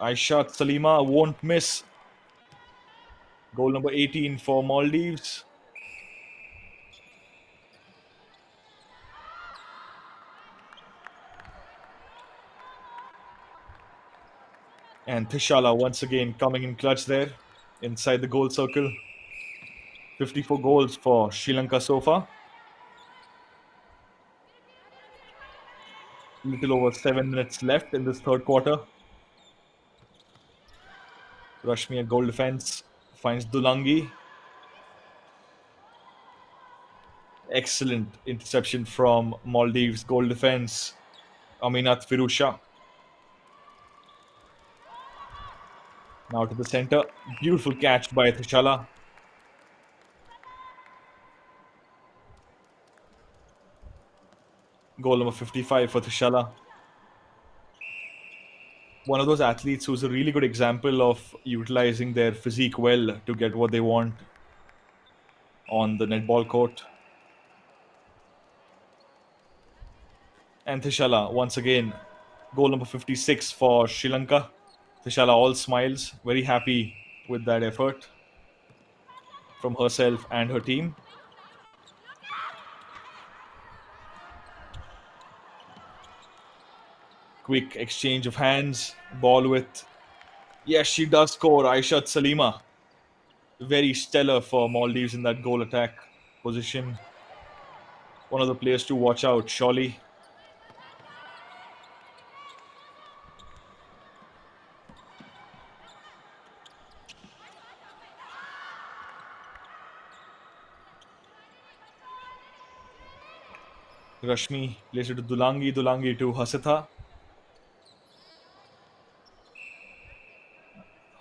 Aishat Salima won't miss. Goal number 18 for Maldives. And Thishala once again coming in clutch there inside the goal circle. 54 goals for Sri Lanka so far. Little over 7 minutes left in this third quarter. Rashmi at goal defense finds Dulangi. Excellent interception from Maldives goal defense. Aminat Firusha. Now to the center. Beautiful catch by Thishala. Goal number 55 for Thishala. One of those athletes who's a really good example of utilizing their physique well to get what they want on the netball court. And Thishala, once again, goal number 56 for Sri Lanka. Thishala all smiles, very happy with that effort from herself and her team. Quick exchange of hands, ball with, yes, she does score, Aishat Salima. Very stellar for Maldives in that goal attack position. One of the players to watch out, surely. Rashmi plays it to Dulangi, Dulangi to Hasitha.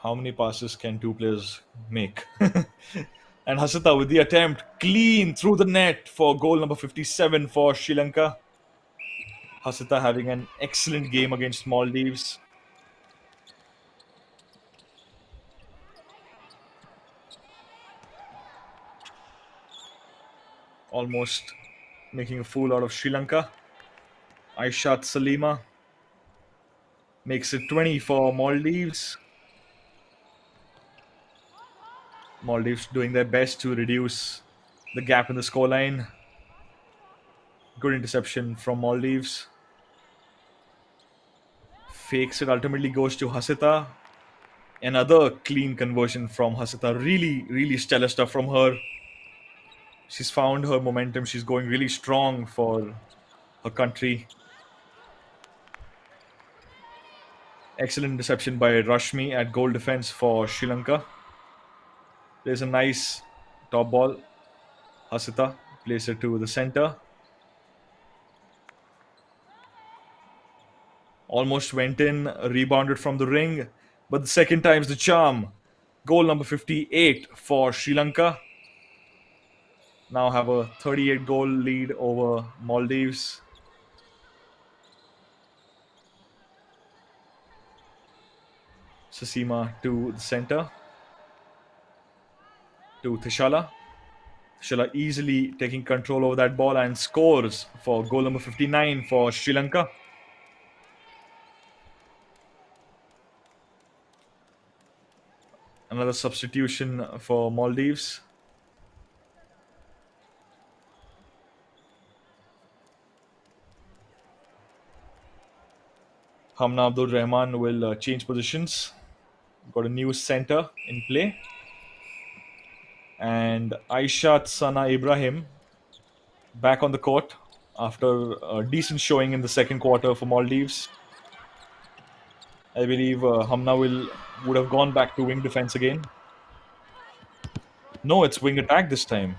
How many passes can two players make? And Hasitha with the attempt, clean through the net for goal number 57 for Sri Lanka. Hasitha having an excellent game against Maldives. Almost making a fool out of Sri Lanka. Aishat Salima makes it 20 for Maldives. Maldives doing their best to reduce the gap in the scoreline. Good interception from Maldives. Fakes it, ultimately goes to Hasita. Another clean conversion from Hasita. Really, really stellar stuff from her. She's found her momentum. She's going really strong for her country. Excellent interception by Rashmi at goal defense for Sri Lanka. There's a nice top ball. Hasita plays it to the center. Almost went in, rebounded from the ring, but the second time's the charm. Goal number 58 for Sri Lanka. Now have a 38 goal lead over Maldives. Sasima to the center. To Tishala. Tishala easily taking control over that ball and scores for goal number 59 for Sri Lanka. Another substitution for Maldives. Hamna Abdul Rahman will change positions. Got a new center in play. And Aishat Sana Ibrahim back on the court after a decent showing in the second quarter for Maldives. I believe Hamna would have gone back to wing defense again. No, it's wing attack this time.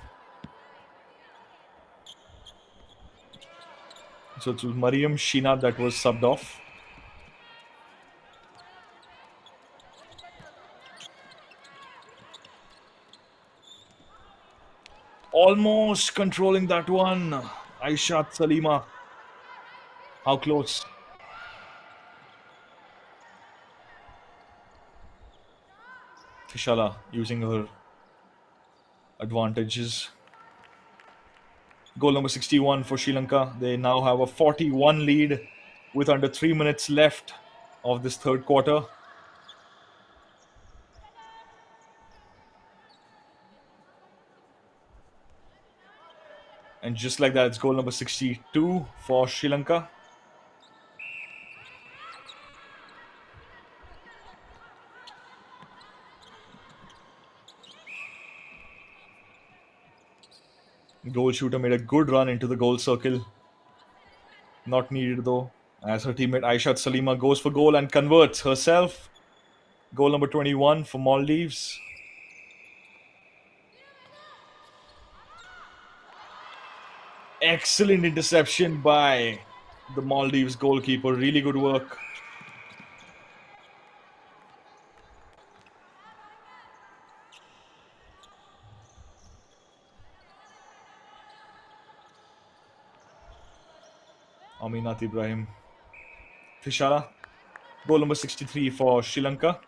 So it was Mariam Sheena that was subbed off. Almost controlling that one. Aishat Salima. How close? Tishala using her advantages. Goal number 61 for Sri Lanka. They now have a 41 lead with under 3 minutes left of this third quarter. And just like that, it's goal number 62 for Sri Lanka. Goal shooter made a good run into the goal circle. Not needed though, as her teammate Aishat Salima goes for goal and converts herself. Goal number 21 for Maldives. Excellent interception by the Maldives goalkeeper. Really good work. Aminat Ibrahim. Tishala. Goal number 63 for Sri Lanka.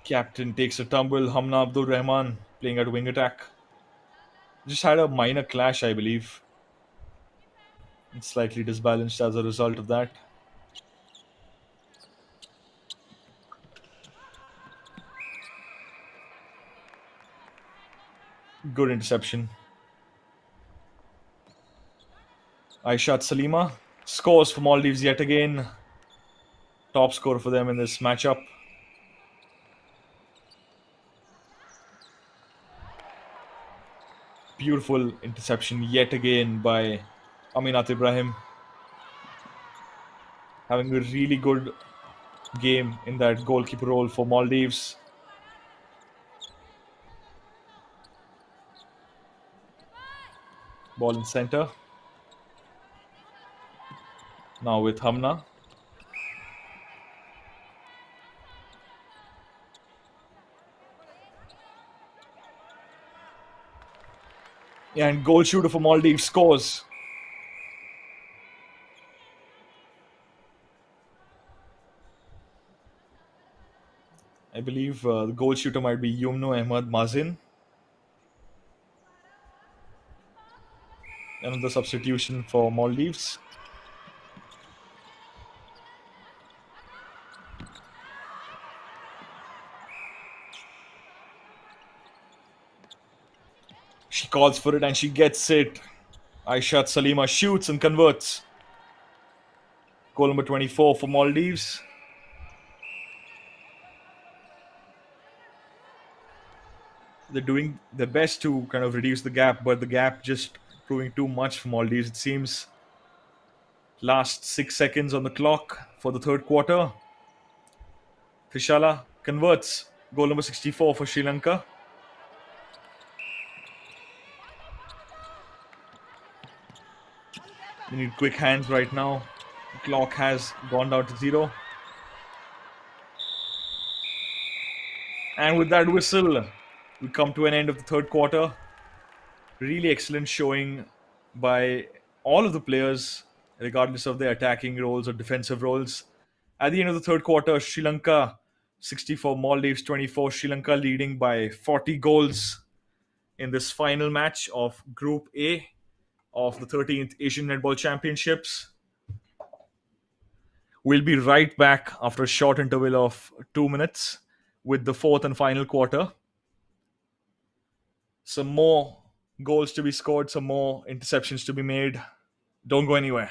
Captain takes a tumble. Hamna Abdul Rahman playing at wing attack. Just had a minor clash, I believe. It's slightly disbalanced as a result of that. Good interception. Aishat Salima scores for Maldives yet again. Top scorer for them in this matchup. Beautiful interception yet again by Aminat Ibrahim. Having a really good game in that goalkeeper role for Maldives. Ball in center. Now with Hamna. And goal shooter for Maldives scores. I believe the goal shooter might be Yumno Ahmad Mazin. Another substitution for Maldives. She calls for it and she gets it. Aishat Salima shoots and converts. Goal number 24 for Maldives. They're doing their best to kind of reduce the gap, but the gap just proving too much for Maldives, it seems. Last 6 seconds on the clock for the third quarter. Trishala converts. Goal number 64 for Sri Lanka. They need quick hands right now. The clock has gone down to 0. And with that whistle, we come to an end of the third quarter. Really excellent showing by all of the players, regardless of their attacking roles or defensive roles. At the end of the third quarter, Sri Lanka 64, Maldives 24. Sri Lanka leading by 40 goals in this final match of Group A of the 13th Asian Netball Championships. We'll be right back after a short interval of 2 minutes with the fourth and final quarter. Some more goals to be scored, some more interceptions to be made. Don't go anywhere.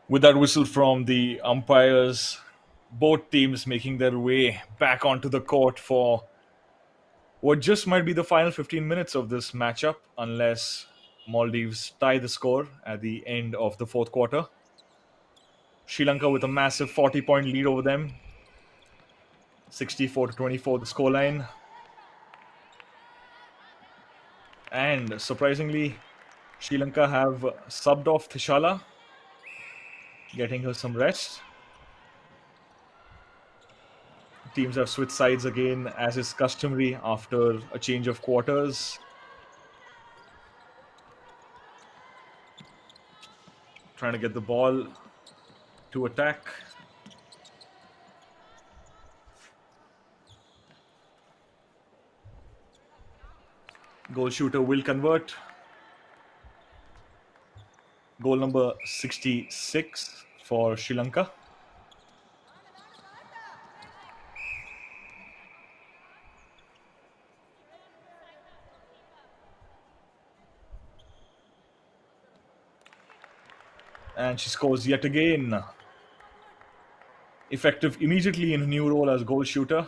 With that whistle from the umpires, both teams making their way back onto the court for what just might be the final 15 minutes of this matchup, unless Maldives tie the score at the end of the fourth quarter. Sri Lanka with a massive 40-point lead over them, 64-24 the scoreline. And surprisingly, Sri Lanka have subbed off Thishala, getting her some rest. Teams have switched sides again, as is customary after a change of quarters. Trying to get the ball to attack. Goal shooter will convert. Goal number 66 for Sri Lanka. And she scores yet again. Effective immediately in a new role as goal shooter.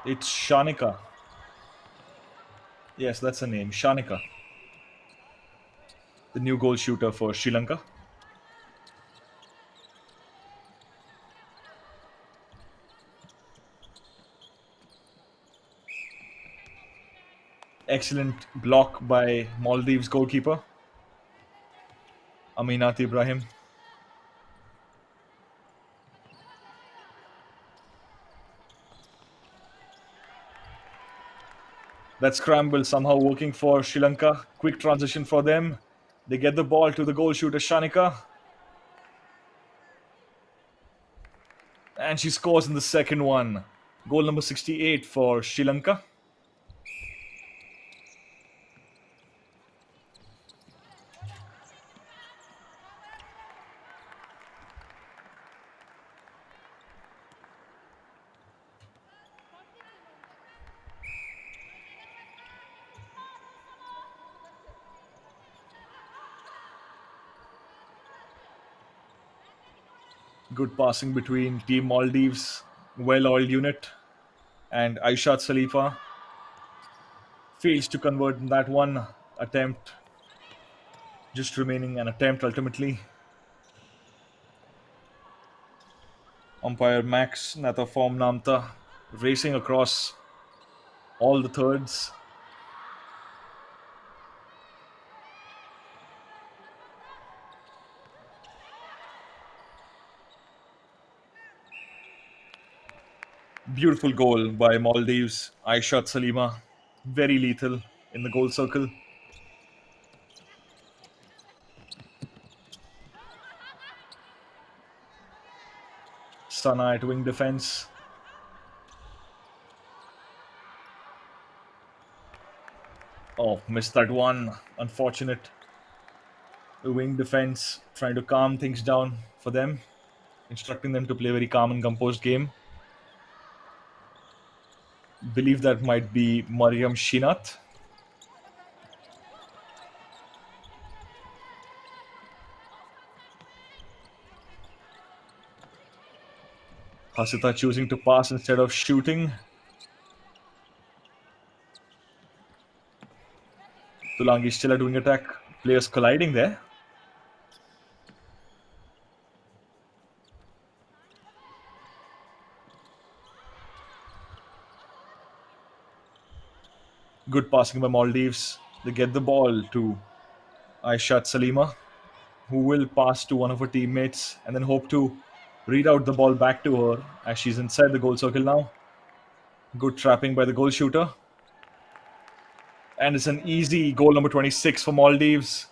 It's Shanika. Yes, that's her name, Shanika. The new goal shooter for Sri Lanka. Excellent block by Maldives goalkeeper Aminat Ibrahim. That scramble somehow working for Sri Lanka. Quick transition for them. They get the ball to the goal shooter Shanika. And she scores in the second one. Goal number 68 for Sri Lanka. Good passing between Team Maldives, well-oiled unit, and Aishat Salifa fails to convert in that one attempt. Just remaining an attempt ultimately. Umpire Max Nathaform Namta racing across all the thirds. Beautiful goal by Maldives. Aishat Salima, very lethal in the goal circle. Sana at wing defense. Oh, missed that one. Unfortunate. The wing defense trying to calm things down for them, instructing them to play a very calm and composed game. Believe that might be Mariam Shinat. Hasita choosing to pass instead of shooting. Tulangi still at wing attack. Players colliding there. Good passing by Maldives. They get the ball to Aishat Salima, who will pass to one of her teammates and then hope to read out the ball back to her as she's inside the goal circle now. Good trapping by the goal shooter. And it's an easy goal number 26 for Maldives.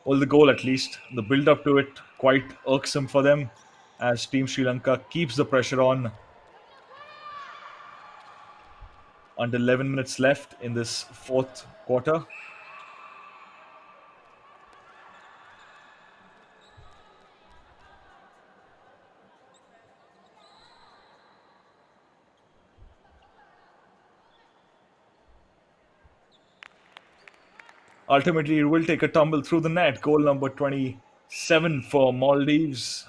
Well, the goal at least. The build up to it quite irksome for them as Team Sri Lanka keeps the pressure on. Under 11 minutes left in this fourth quarter. Ultimately, it will take a tumble through the net. Goal number 27 for Maldives.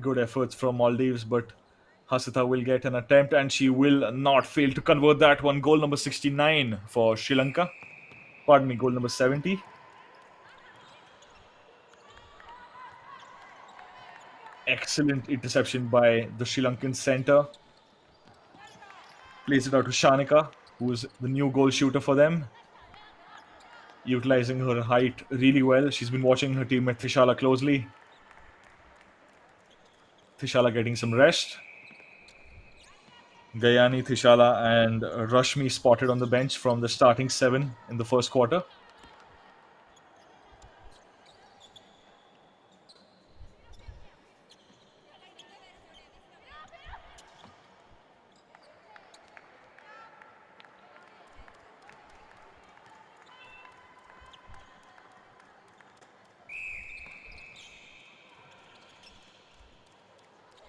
Good efforts from Maldives, but Hasita will get an attempt and she will not fail to convert that one. Goal number 69 for Sri Lanka. Pardon me, goal number 70. Excellent interception by the Sri Lankan center. Plays it out to Shanika, who is the new goal shooter for them, utilizing her height really well. She's been watching her teammate Thishala closely. Thishala getting some rest. Gayani, Thishala, and Rashmi spotted on the bench from the starting 7 in the first quarter.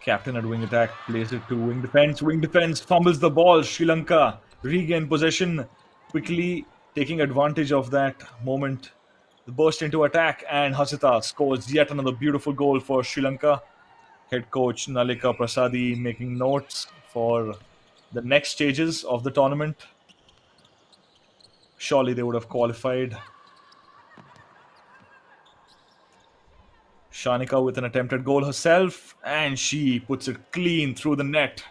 Captain at wing attack plays it to wing defense. Wing defense fumbles the ball. Sri Lanka regain possession, quickly taking advantage of that moment. The burst into attack, and Hasita scores yet another beautiful goal for Sri Lanka. Head coach Nalika Prasadi making notes for the next stages of the tournament. Surely they would have qualified. Shanika with an attempted goal herself, and she puts it clean through the net.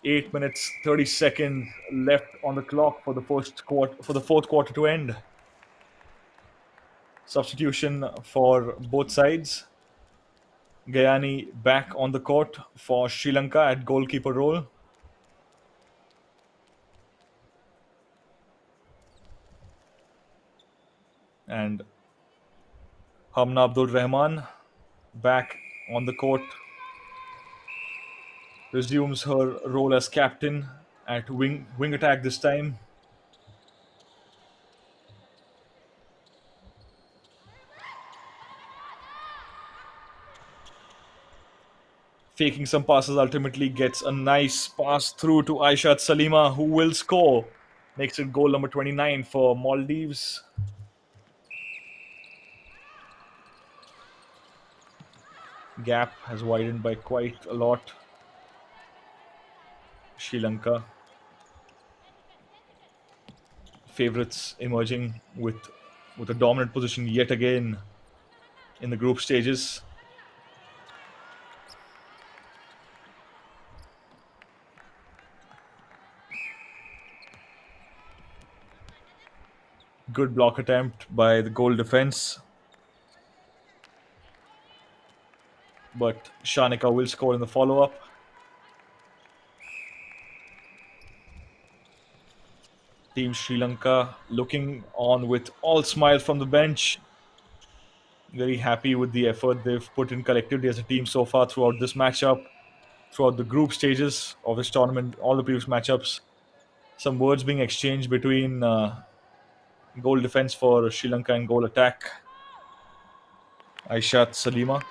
8 minutes 30 seconds left on the clock for the fourth quarter to end. Substitution for both sides. Gayani back on the court for Sri Lanka at goalkeeper role. And Hamna Abdul Rahman back on the court, resumes her role as captain at wing attack this time. Faking some passes, ultimately gets a nice pass through to Aishat Salima, who will score. Makes it goal number 29 for Maldives. Gap has widened by quite a lot. Sri Lanka favorites emerging with a dominant position yet again in the group stages. Good block attempt by the goal defense, but Shanika will score in the follow-up. Team Sri Lanka looking on with all smiles from the bench. Very happy with the effort they've put in collectively as a team so far throughout this matchup, throughout the group stages of this tournament, all the previous matchups. Some words being exchanged between goal defense for Sri Lanka and goal attack. Aishat Salima.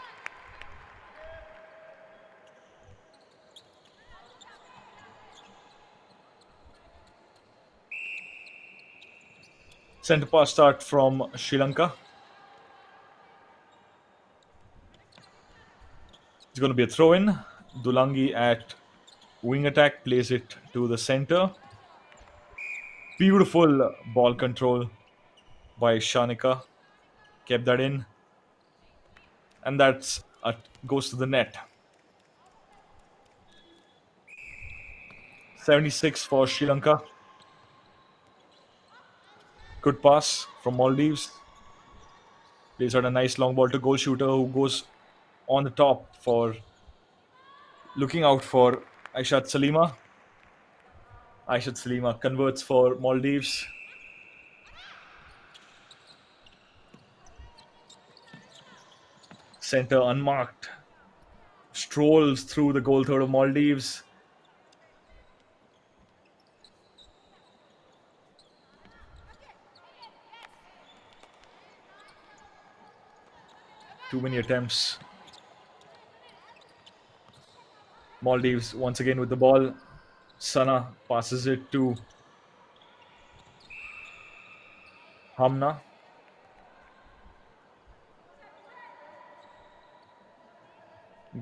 Centre pass start from Sri Lanka. It's going to be a throw-in. Dulangi at wing attack plays it to the center. Beautiful ball control by Shanika. Kept that in. And that's goes to the net. 76 for Sri Lanka. Good pass from Maldives. Plays out a nice long ball to goal shooter who goes on the top for looking out for Aishat Salima. Aishat Salima converts for Maldives. Center unmarked. Strolls through the goal third of Maldives. Too many attempts. Maldives once again with the ball. Sana passes it to Hamna.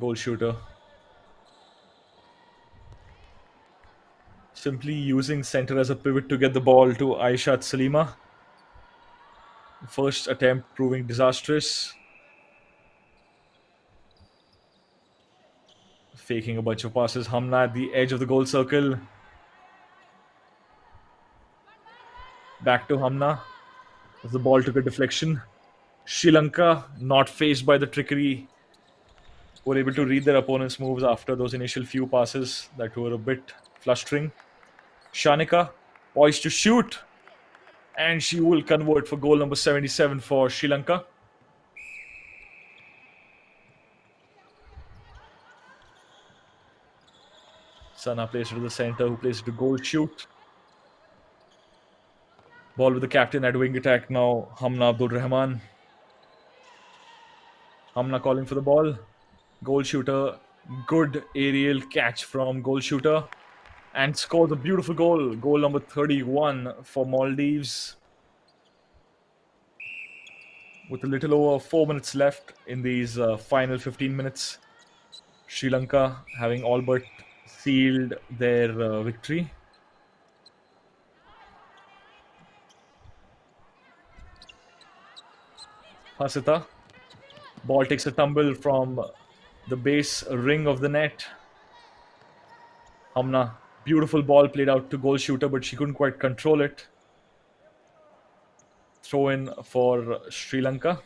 Goal shooter. Simply using center as a pivot to get the ball to Aishat Salima. First attempt proving disastrous. Faking a bunch of passes. Hamna at the edge of the goal circle. Back to Hamna as the ball took a deflection. Sri Lanka, not faced by the trickery, were able to read their opponent's moves after those initial few passes that were a bit flustering. Shanika, poised to shoot, and she will convert for goal number 77 for Sri Lanka. Sana plays it to the center, who plays it to goal shoot. Ball with the captain at wing attack now, Hamna Abdul Rahman. Hamna calling for the ball. Goal shooter, good aerial catch from goal shooter, and scores a beautiful goal. Goal number 31 for Maldives. With a little over 4 minutes left in these final 15 minutes, Sri Lanka having all but sealed their victory. Hasita. Ball takes a tumble from the base ring of the net. Hamna, beautiful ball played out to goal shooter, but she couldn't quite control it. Throw in for Sri Lanka.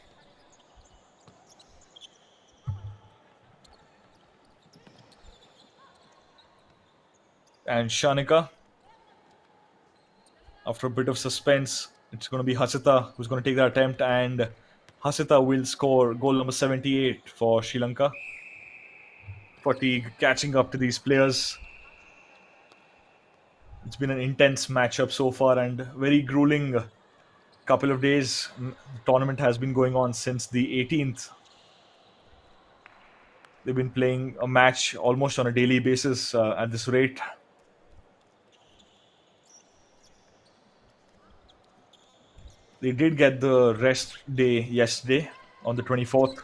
And Shanika, after a bit of suspense, it's going to be Hasita who's going to take the attempt, and Hasita will score goal number 78 for Sri Lanka. Fatigue catching up to these players. It's been an intense matchup so far and very grueling couple of days. The tournament has been going on since the 18th. They've been playing a match almost on a daily basis at this rate. They did get the rest day yesterday on the 24th.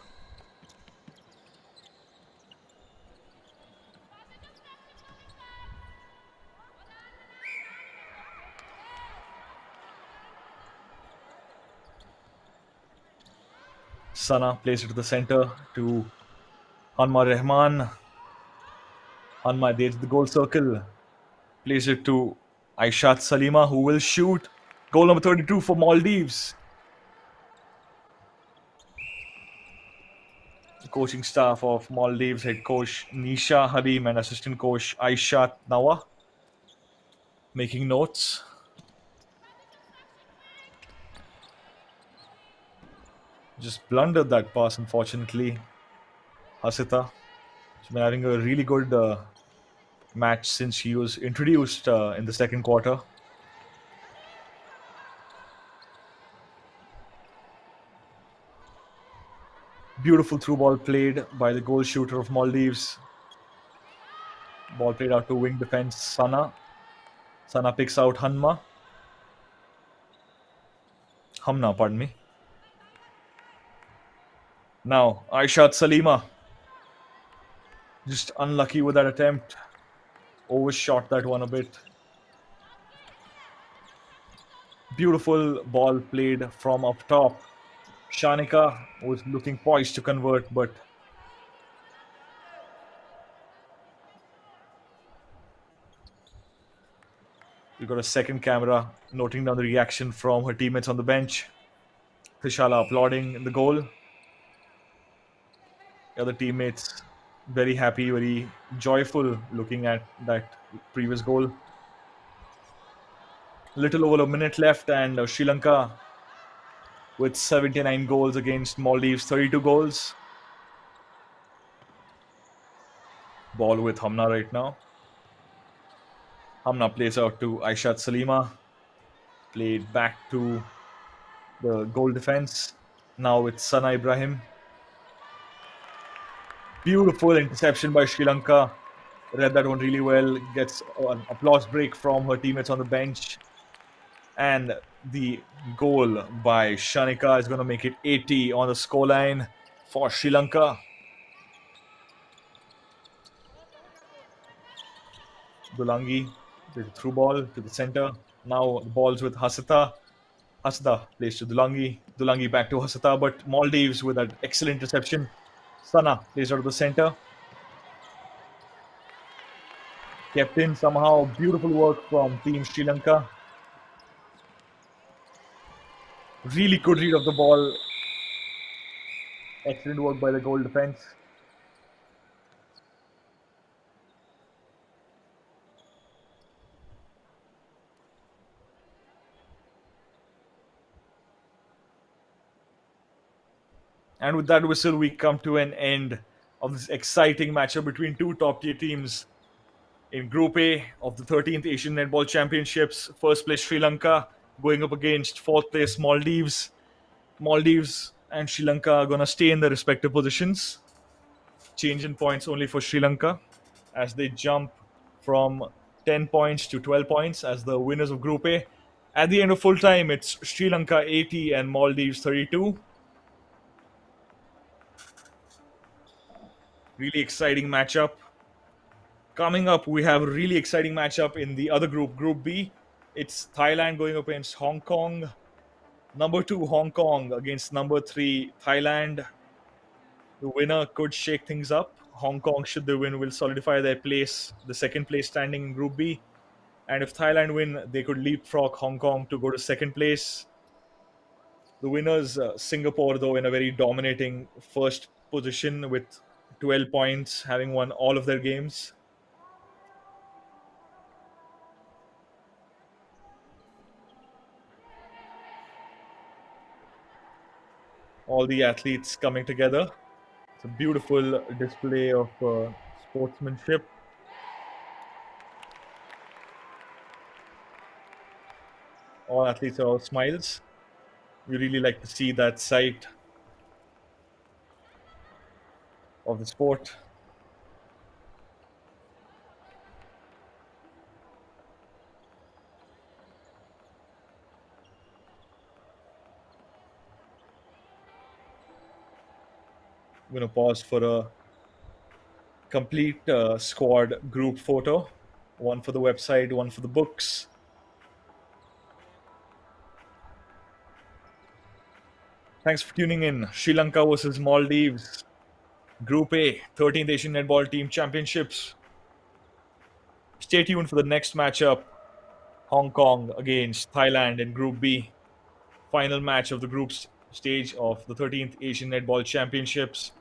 Sana plays it to the center to Hanma Rahman. Hanma there's the goal circle. Plays it to Aishat Salima, who will shoot. Goal number 32 for Maldives. The coaching staff of Maldives, head coach Nisha Harim and assistant coach Aishat Nawa making notes. Just blundered that pass, unfortunately. Hasita, she's been having a really good match since she was introduced in the second quarter. Beautiful through ball played by the goal shooter of Maldives. Ball played out to wing defense Sana. Sana picks out Hamna, pardon me. Now, Aishat Salima. Just unlucky with that attempt. Overshot that one a bit. Beautiful ball played from up top. Shanika was looking poised to convert, but we got a second camera noting down the reaction from her teammates on the bench. Trishala applauding in the goal. The other teammates very happy, very joyful looking at that previous goal. Little over a minute left, and Sri Lanka with 79 goals against Maldives 32 goals. Ball with Hamna right now. Hamna plays out to Aishat Salima. Played back to the goal defense. Now it's Sana Ibrahim. Beautiful interception by Sri Lanka. Read that one really well. Gets an applause break from her teammates on the bench. And the goal by Shanika is going to make it 80 on the scoreline for Sri Lanka. Dulangi, the through ball to the center. Now the ball's with Hasita. Hasita plays to Dulangi. Dulangi back to Hasita, but Maldives with an excellent interception. Sana plays out of the center. Kept in somehow. Beautiful work from Team Sri Lanka. Really good read of the ball. Excellent work by the goal defense. And with that whistle, we come to an end of this exciting matchup between two top tier teams in Group A of the 13th Asian Netball Championships. First place Sri Lanka going up against fourth place Maldives. Maldives and Sri Lanka are going to stay in their respective positions. Change in points only for Sri Lanka as they jump from 10 points to 12 points as the winners of Group A. At the end of full time, it's Sri Lanka 80 and Maldives 32. Really exciting matchup. Coming up, we have a really exciting matchup in the other group, Group B. It's Thailand going up against Hong Kong. Number 2, Hong Kong against number 3, Thailand. The winner could shake things up. Hong Kong, should they win, will solidify their place, the second place standing in Group B. And if Thailand win, they could leapfrog Hong Kong to go to second place. The winners, Singapore, though, in a very dominating first position with 12 points, having won all of their games. All the athletes coming together. It's a beautiful display of sportsmanship. All athletes are all smiles. We really like to see that side of the sport. I'm going to pause for a complete squad group photo. One for the website, one for the books. Thanks for tuning in. Sri Lanka versus Maldives. Group A, 13th Asian Netball Team Championships. Stay tuned for the next matchup. Hong Kong against Thailand in Group B. Final match of the group stage of the 13th Asian Netball Championships.